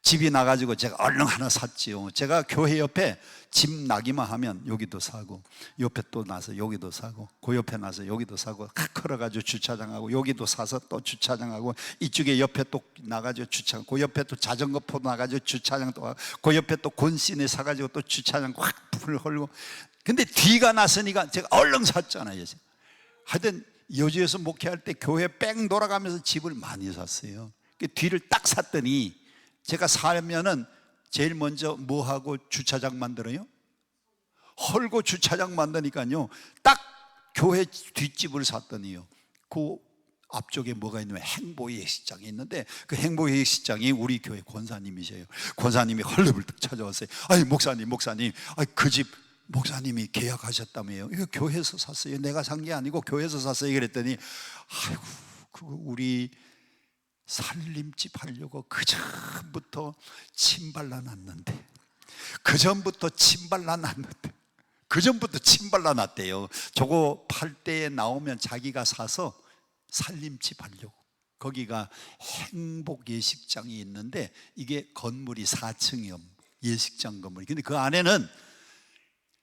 S2: 집이 나가지고 제가 얼른 하나 샀지요. 제가 교회 옆에 집 나기만 하면 여기도 사고, 옆에 또 나서 여기도 사고, 그 옆에 나서 여기도 사고, 걸어가지고 주차장하고, 여기도 사서 또 주차장하고, 이쪽에 옆에 또 나가지고 주차장, 그 옆에 또 자전거포 나가지고 주차장 또 하고, 그 옆에 또 곤시네 사가지고 또 주차장 확 불 헐고. 근데 뒤가 났으니까 제가 얼른 샀잖아요. 하여튼 여주에서 목회할 때 교회 뺑 돌아가면서 집을 많이 샀어요. 그 뒤를 딱 샀더니, 제가 살면은 제일 먼저 뭐 하고 주차장 만들어요? 헐고 주차장 만드니까요, 딱 교회 뒷집을 샀더니요, 그 앞쪽에 뭐가 있냐면 행보예식장이 있는데, 그 행보예식장이 우리 교회 권사님이세요. 권사님이 헐레벌떡 찾아왔어요. 아니, 목사님, 그 집 목사님이 계약하셨다며요. 이거 교회에서 샀어요. 내가 산 게 아니고 교회에서 샀어요. 그랬더니, 아이고, 그거 우리 살림집 하려고 그 전부터 침 발라놨는데, 저거 팔 때에 나오면 자기가 사서 살림집 하려고. 거기가 행복 예식장이 있는데, 이게 건물이 4층이요, 예식장 건물이. 근데 그 안에는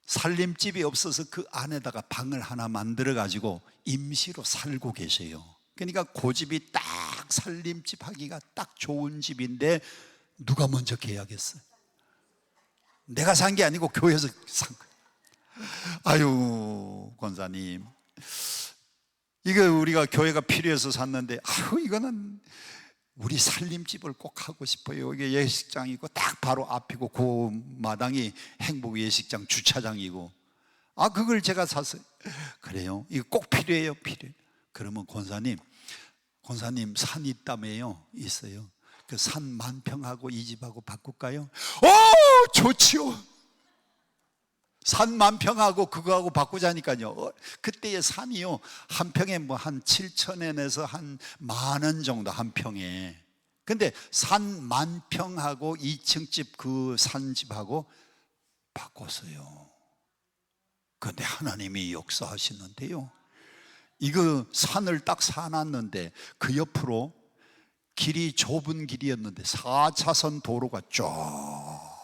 S2: 살림집이 없어서 그 안에다가 방을 하나 만들어 가지고 임시로 살고 계세요. 그러니까 그 집이 딱 살림집 하기가 딱 좋은 집인데, 누가 먼저 계약했어요? 내가 산 게 아니고 교회에서 산 거예요. 아유, 권사님, 이거 우리가 교회가 필요해서 샀는데, 이거는 우리 살림집을 꼭 하고 싶어요. 이게 예식장이고 딱 바로 앞이고, 그 마당이 행복 예식장 주차장이고, 그걸 제가 샀어요. 그래요? 이거 꼭 필요해요? 필요해요. 그러면 권사님 산 있다며요? 있어요. 그 산 만평하고 이 집하고 바꿀까요? 좋지요. 산 만평하고 그거하고 바꾸자니까요. 그때의 산이요, 한 평에 뭐 한 7,000엔에서 한 10,000원 정도, 한 평에. 근데 산 만평하고 2층 집, 그 산집하고 바꿨어요. 그런데 하나님이 역사하시는데요, 이거 산을 딱 사놨는데 그 옆으로 길이 좁은 길이었는데 4차선 도로가 쫙,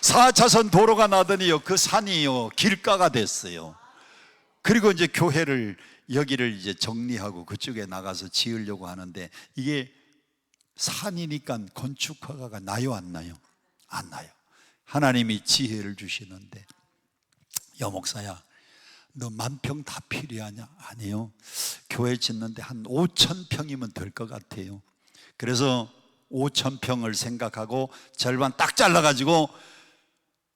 S2: 4차선 도로가 나더니요, 그 산이요 길가가 됐어요. 그리고 이제 교회를, 여기를 이제 정리하고 그쪽에 나가서 지으려고 하는데, 이게 산이니까 건축허가가 나요, 안 나요? 안 나요. 하나님이 지혜를 주시는데, 여목사야, 너 10,000평 다 필요하냐? 아니요, 교회 짓는데 한 5,000평이면 될 것 같아요. 그래서 5,000평을 생각하고 절반 딱 잘라가지고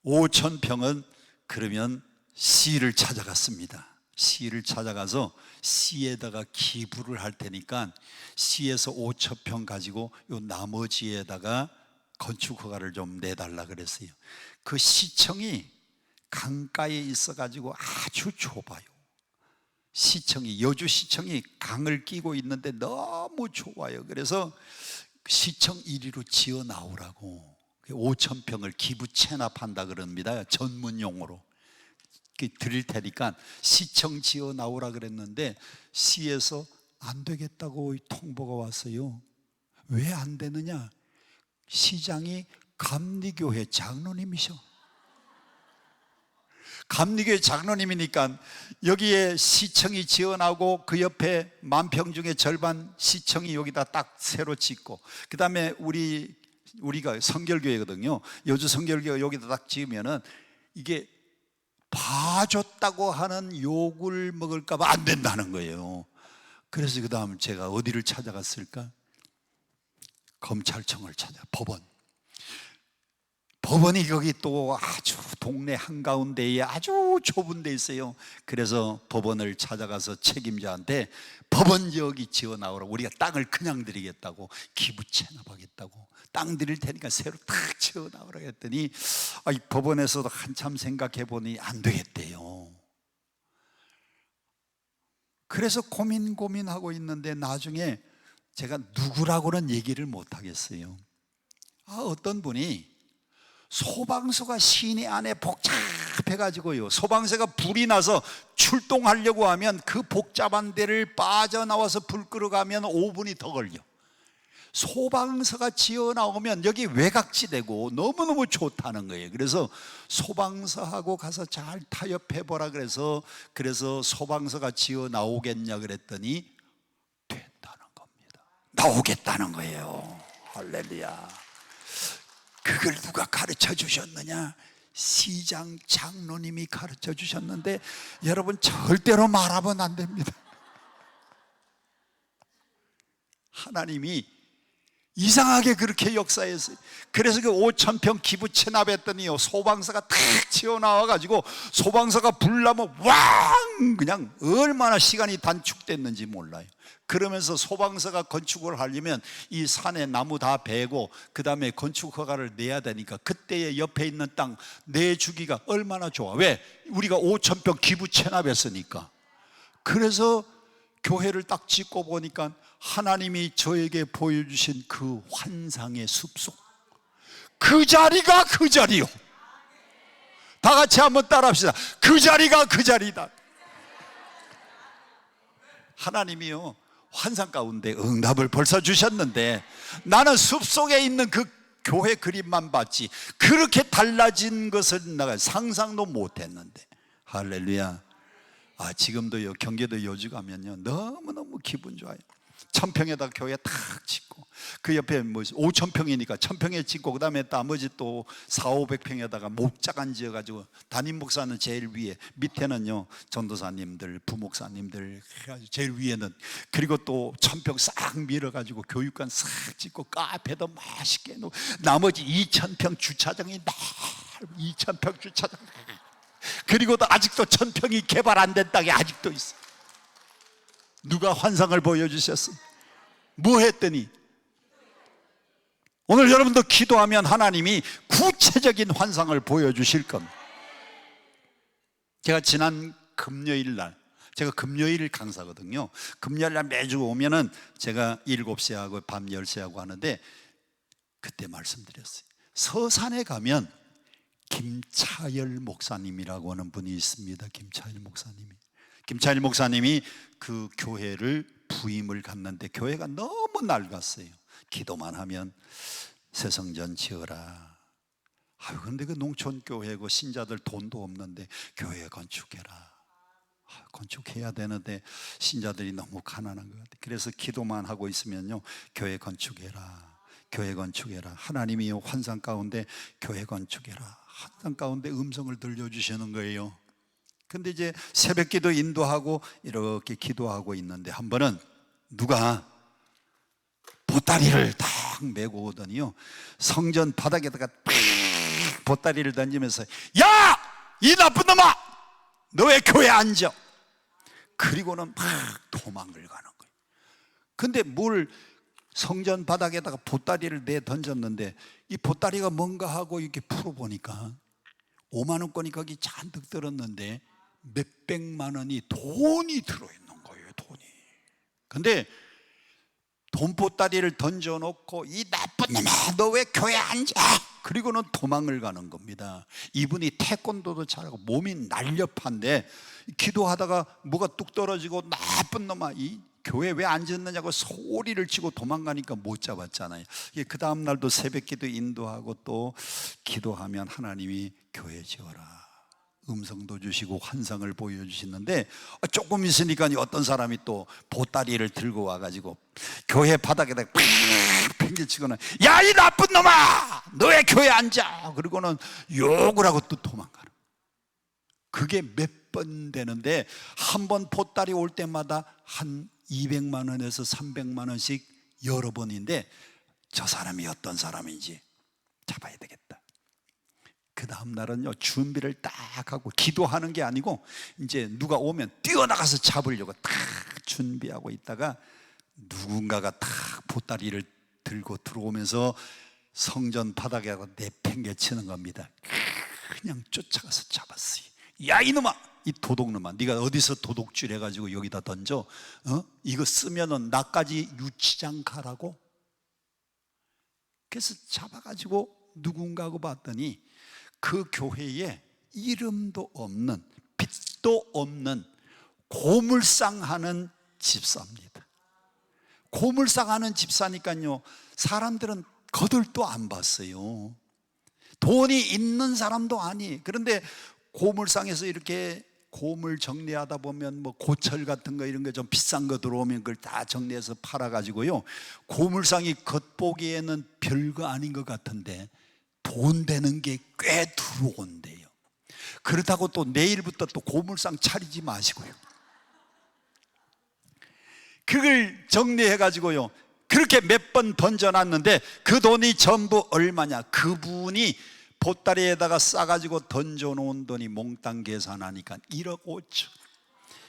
S2: 5,000평은 그러면 시를 찾아갔습니다. 시를 찾아가서 시에다가 기부를 할 테니까, 시에서 5,000평 가지고 요 나머지에다가 건축 허가를 좀 내달라 그랬어요. 그 시청이 강가에 있어가지고 아주 좁아요. 시청이, 여주시청이 강을 끼고 있는데 너무 좁아요. 그래서 시청 1위로 지어 나오라고 5,000평을 기부 체납한다 그럽니다. 전문 용어로 드릴 테니까 시청 지어 나오라 그랬는데 시에서 안 되겠다고 통보가 왔어요. 왜 안 되느냐? 시장이 감리교회 장로님이셔. 감리교회 장로님이니까 여기에 시청이 지어나오고 그 옆에 만평 중에 절반 시청이 여기다 딱 새로 짓고, 그 다음에 우리가 성결교회거든요. 여주 성결교회 여기다 딱 지으면은 이게 봐줬다고 하는 욕을 먹을까 봐 안 된다는 거예요. 그래서 그 다음 제가 어디를 찾아갔을까? 검찰청을 법원이 거기 또 아주 동네 한가운데에 아주 좁은 데 있어요. 그래서 법원을 찾아가서 책임자한테 법원 여기 지어 나오라고, 우리가 땅을 그냥 드리겠다고, 기부 체납하겠다고, 땅 드릴 테니까 새로 탁 지어 나오라고 했더니 이 법원에서도 한참 생각해 보니 안 되겠대요. 그래서 고민하고 있는데 나중에 제가 누구라고는 얘기를 못 하겠어요. 어떤 분이 소방서가 시내 안에 복잡해가지고요, 소방서가 불이 나서 출동하려고 하면 그 복잡한 데를 빠져나와서 불 끄러가면 5분이 더 걸려. 소방서가 지어 나오면 여기 외곽지대고 너무너무 좋다는 거예요. 그래서 소방서하고 가서 잘 타협해보라 그래서 소방서가 지어 나오겠냐 그랬더니 된다는 겁니다. 나오겠다는 거예요. 할렐루야. 그걸 누가 가르쳐 주셨느냐? 시장 장로님이 가르쳐 주셨는데 여러분 절대로 말하면 안 됩니다. 하나님이 이상하게 그렇게 역사했어요. 그래서 그 5,000평 기부 체납했더니요, 소방서가 탁 튀어나와가지고 소방서가 불나면 왕 그냥 얼마나 시간이 단축됐는지 몰라요. 그러면서 소방서가 건축을 하려면 이 산에 나무 다 베고 그 다음에 건축 허가를 내야 되니까 그때에 옆에 있는 땅 내주기가 얼마나 좋아. 왜? 우리가 5,000평 기부 체납했으니까. 그래서 교회를 딱 짓고 보니까 하나님이 저에게 보여주신 그 환상의 숲속, 그 자리가 그 자리요. 다 같이 한번 따라합시다. 그 자리가 그 자리다. 하나님이요, 환상 가운데 응답을 벌써 주셨는데 나는 숲속에 있는 그 교회 그림만 봤지 그렇게 달라진 것을 내가 상상도 못했는데. 할렐루야. 지금도요, 경기도 여주 가면요 너무너무 기분 좋아요. 1,000평에다 교회 탁 짓고 그 옆에 5,000평이니까 1,000평에 짓고 그 다음에 나머지 또 400~500평에다가 목자간 지어가지고 담임 목사는 제일 위에, 밑에는요 전도사님들, 부목사님들, 제일 위에는, 그리고 또 1,000평 싹 밀어가지고 교육관 싹 짓고 카페도 맛있게 해놓고 나머지 2,000평 주차장이 2,000평 주차장, 그리고도 아직도 1,000평이 개발 안 된 땅이 아직도 있어. 누가 환상을 보여주셨어요? 뭐 했더니 오늘 여러분도 기도하면 하나님이 구체적인 환상을 보여주실 겁니다. 제가 지난 금요일 날, 제가 금요일 강사거든요. 금요일 날 매주 오면은 제가 7시에 하고 밤 10시에 하고 하는데 그때 말씀드렸어요. 서산에 가면 김차열 목사님이라고 하는 분이 있습니다. 김차열 목사님이 그 교회를 부임을 갔는데 교회가 너무 낡았어요. 기도만 하면 새성전 지어라. 근데 그 농촌교회고 신자들 돈도 없는데 교회 건축해라. 건축해야 되는데 신자들이 너무 가난한 것 같아요. 그래서 기도만 하고 있으면요, 교회 건축해라, 교회 건축해라. 하나님이 환상 가운데 교회 건축해라, 환상 가운데 음성을 들려주시는 거예요. 근데 이제 새벽기도 인도하고 이렇게 기도하고 있는데 한 번은 누가 보따리를 딱 메고 오더니요, 성전 바닥에다가 보따리를 던지면서 야! 이 나쁜 놈아! 너 왜 교회 앉아? 그리고는 막 도망을 가는 거예요. 근데 뭘 성전 바닥에다가 보따리를 내 던졌는데 이 보따리가 뭔가 하고 이렇게 풀어보니까 5만 원권이 거기 잔뜩 들었는데 몇백만 원이 돈이 들어있는 거예요. 돈이. 근데 돈 보따리를 던져놓고 이 나쁜 놈아 너 왜 교회 앉아? 그리고는 도망을 가는 겁니다. 이분이 태권도도 잘하고 몸이 날렵한데 기도하다가 뭐가 뚝 떨어지고 나쁜 놈아 이 교회 왜 앉았느냐고 소리를 치고 도망가니까 못 잡았잖아요. 그 다음 날도 새벽기도 인도하고 또 기도하면 하나님이 교회 지어라 음성도 주시고 환상을 보여주시는데 조금 있으니까 어떤 사람이 또 보따리를 들고 와가지고 교회 바닥에다 팽개치거나 야 이 나쁜 놈아 너 왜 교회 앉아? 그리고는 욕을 하고 또 도망가는. 그게 몇 번 되는데 한 번 보따리 올 때마다 한 200만 원에서 300만 원씩 여러 번인데 저 사람이 어떤 사람인지 잡아야 되겠다. 그 다음 날은요 준비를 딱 하고 기도하는 게 아니고 이제 누가 오면 뛰어나가서 잡으려고 딱 준비하고 있다가 누군가가 딱 보따리를 들고 들어오면서 성전 바닥에다가 내팽개치는 겁니다. 그냥 쫓아가서 잡았어요. 야 이놈아 이 도둑놈아 네가 어디서 도둑질 해가지고 여기다 던져? 이거 쓰면은 나까지 유치장 가라고? 그래서 잡아가지고 누군가고 봤더니 그 교회에 이름도 없는 빛도 없는 고물상하는 집사입니다. 고물상하는 집사니까요 사람들은 거들도 안 봤어요. 돈이 있는 사람도 아니. 그런데 고물상에서 이렇게 고물 정리하다 보면 뭐 고철 같은 거 이런 거 좀 비싼 거 들어오면 그걸 다 정리해서 팔아가지고요 고물상이 겉보기에는 별거 아닌 것 같은데 돈 되는 게 꽤 들어온대요. 그렇다고 또 내일부터 또 고물상 차리지 마시고요 그걸 정리해가지고요 그렇게 몇 번 던져놨는데 그 돈이 전부 얼마냐? 그분이 보따리에다가 싸가지고 던져놓은 돈이 몽땅 계산하니까 1억 5천.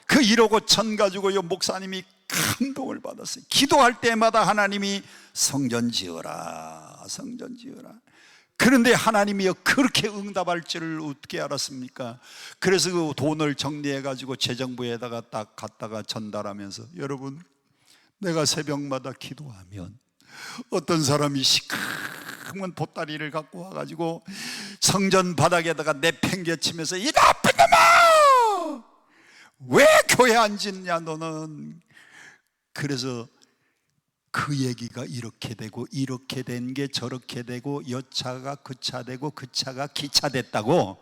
S2: 그 1억 5천 가지고요 목사님이 감동을 받았어요. 기도할 때마다 하나님이 성전 지어라 성전 지어라. 그런데 하나님이요 그렇게 응답할 줄을 어떻게 알았습니까? 그래서 그 돈을 정리해가지고 재정부에다가 딱 갖다가 전달하면서 여러분 내가 새벽마다 기도하면 어떤 사람이 시커먼 보따리를 갖고 와가지고 성전 바닥에다가 내팽개치면서 이 나쁜 놈아 왜 교회 앉았냐 너는. 그래서 그 얘기가 이렇게 되고 이렇게 된 게 저렇게 되고 여차가 그 차 되고 그 차가 기차 됐다고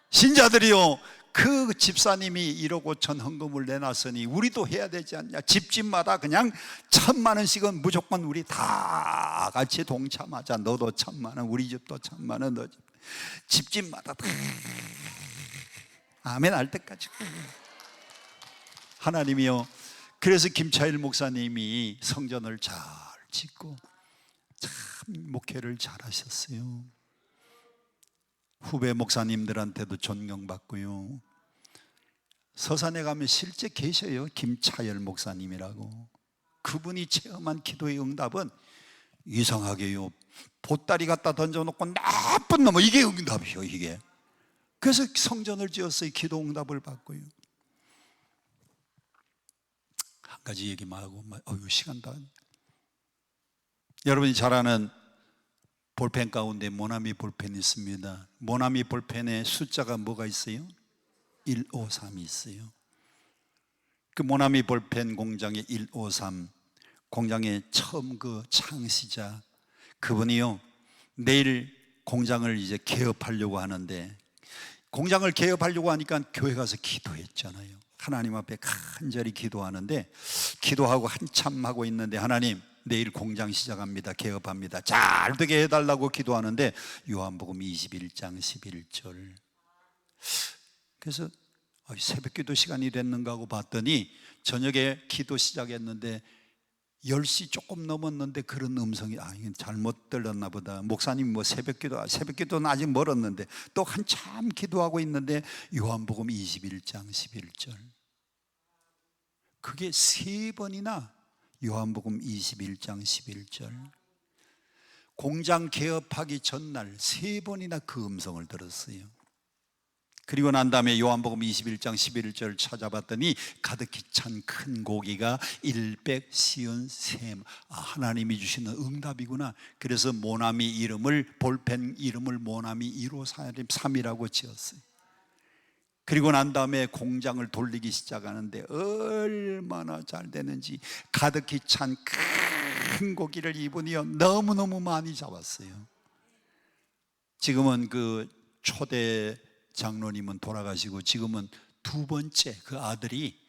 S2: 신자들이요 그 집사님이 1억 5천 헌금을 내놨으니 우리도 해야 되지 않냐. 집집마다 그냥 1,000만 원씩은 무조건 우리 다 같이 동참하자. 너도 1,000만 원 우리 집도 1,000만 원 너 집. 집집마다 다 아멘 할 때까지. 하나님이요 그래서 김차일 목사님이 성전을 잘 짓고 참 목회를 잘 하셨어요. 후배 목사님들한테도 존경받고요 서산에 가면 실제 계셔요. 김차열 목사님이라고. 그분이 체험한 기도의 응답은 이상하게요 보따리 갖다 던져놓고 나쁜 놈 이게 응답이요 이게. 그래서 성전을 지었어요. 기도 응답을 받고요. 한 가지 얘기만 하고 시간 다. 여러분이 잘 아는 볼펜 가운데 모나미 볼펜이 있습니다. 모나미 볼펜에 숫자가 뭐가 있어요? 153이 있어요. 그 모나미 볼펜 공장의 153 공장의 처음 그 창시자 그분이요 내일 공장을 이제 개업하려고 하는데 공장을 개업하려고 하니까 교회 가서 기도했잖아요. 하나님 앞에 간절히 기도하는데 기도하고 한참 하고 있는데 하나님 내일 공장 시작합니다. 개업합니다. 잘 되게 해달라고 기도하는데 요한복음 21장 11절. 그래서 새벽 기도 시간이 됐는가 하고 봤더니 저녁에 기도 시작했는데 10시 조금 넘었는데 그런 음성이 이건 잘못 들렸나 보다. 목사님 뭐 새벽 기도는 아직 멀었는데 또 한참 기도하고 있는데 요한복음 21장 11절. 그게 3번이나 요한복음 21장 11절. 공장 개업하기 전날 3번이나 그 음성을 들었어요. 그리고 난 다음에 요한복음 21장 11절 찾아봤더니 가득히 찬 큰 고기가 153. 하나님이 주시는 응답이구나. 그래서 모나미 이름을, 볼펜 이름을 모나미 153이라고 지었어요. 그리고 난 다음에 공장을 돌리기 시작하는데 얼마나 잘 되는지, 가득히 찬 큰 고기를 이분이요 너무너무 많이 잡았어요. 지금은 그 초대 장로님은 돌아가시고 지금은 2번째 그 아들이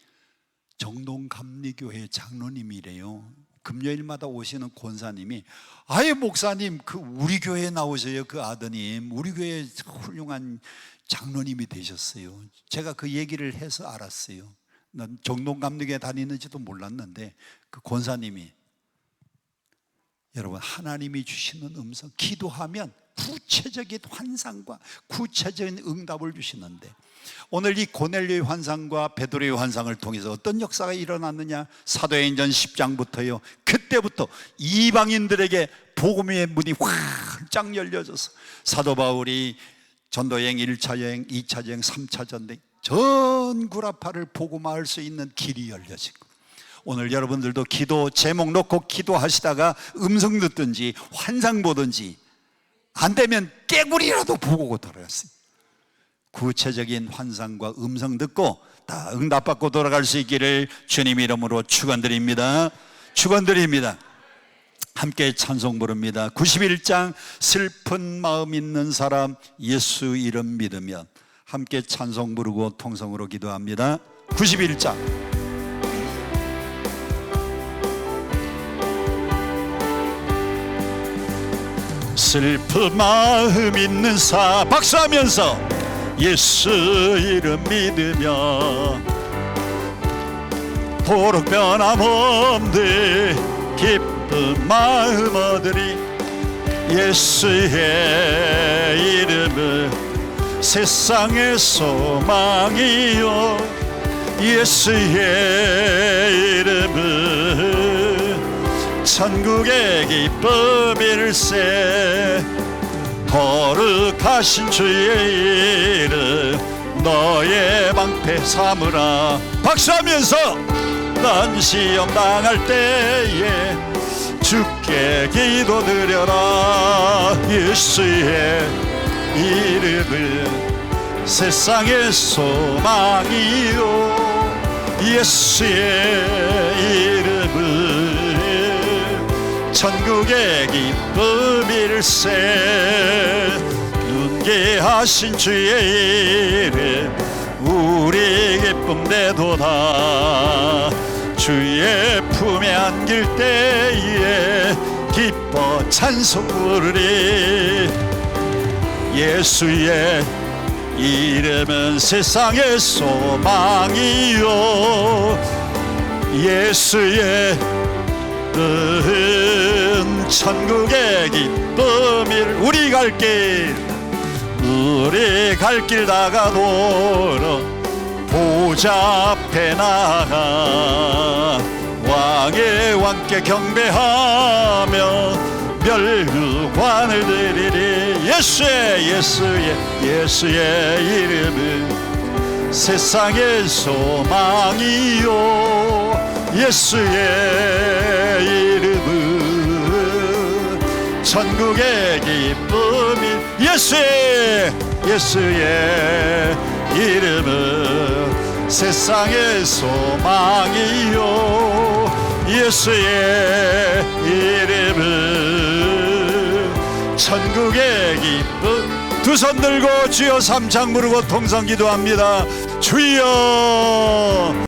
S2: 정동감리교회 장로님이래요. 금요일마다 오시는 권사님이, 아예 목사님 그 우리 교회에 나오세요. 그 아드님 우리 교회에 훌륭한 장로님이 되셨어요. 제가 그 얘기를 해서 알았어요. 난 정동감리교회 다니는지도 몰랐는데 그 권사님이, 여러분 하나님이 주시는 음성, 기도하면 구체적인 환상과 구체적인 응답을 주시는데, 오늘 이 고넬료의 환상과 베드로의 환상을 통해서 어떤 역사가 일어났느냐? 사도행전 10장부터요 그때부터 이방인들에게 복음의 문이 활짝 열려져서 사도 바울이 전도여행 1차 여행, 2차 여행, 3차 전대 전 구라파를 복음화할 수 있는 길이 열려지고, 오늘 여러분들도 기도 제목 놓고 기도하시다가 음성 듣든지 환상 보든지 안 되면 깨구리라도 보고 돌아갔어요. 구체적인 환상과 음성 듣고 다 응답받고 돌아갈 수 있기를 주님 이름으로 축원드립니다. 축원드립니다. 함께 찬송 부릅니다. 91장 슬픈 마음 있는 사람 예수 이름 믿으면, 함께 찬송 부르고 통성으로 기도합니다. 91장. 슬픈 마음 있는 사, 박수하면서 예수 이름 믿으며 도록 변함없는 기쁜 마음 얻으리. 예수의 이름은 세상의 소망이요, 예수의 이름은 천국의 기쁨일세. 거룩하신 주의 이름 너의 방패 삼으라. 박수하면서 난 시험 당할 때에 주께 기도드려라. 예수의 이름은 세상의 소망이요, 예수의 이름은 천국의 기쁨일세. 윤계하신 주의 이름 우리 기쁨 되도다. 주의 품에 안길 때에 기뻐 찬송 부르리. 예수의 이름은 세상의 소망이요, 예수의 은 천국의 기쁨일. 우리 갈 길 다가도록 보좌 앞에 나가 왕의 왕께 경배하며 멸관을 드리리. 예수의 이름은 세상의 소망이요, 예수의 이름은 천국의 기쁨이. 예수의 이름은 세상의 소망이요, 예수의 이름은 천국의 기쁨. 두 손 들고 주여 삼창 부르고 통성 기도합니다. 주여.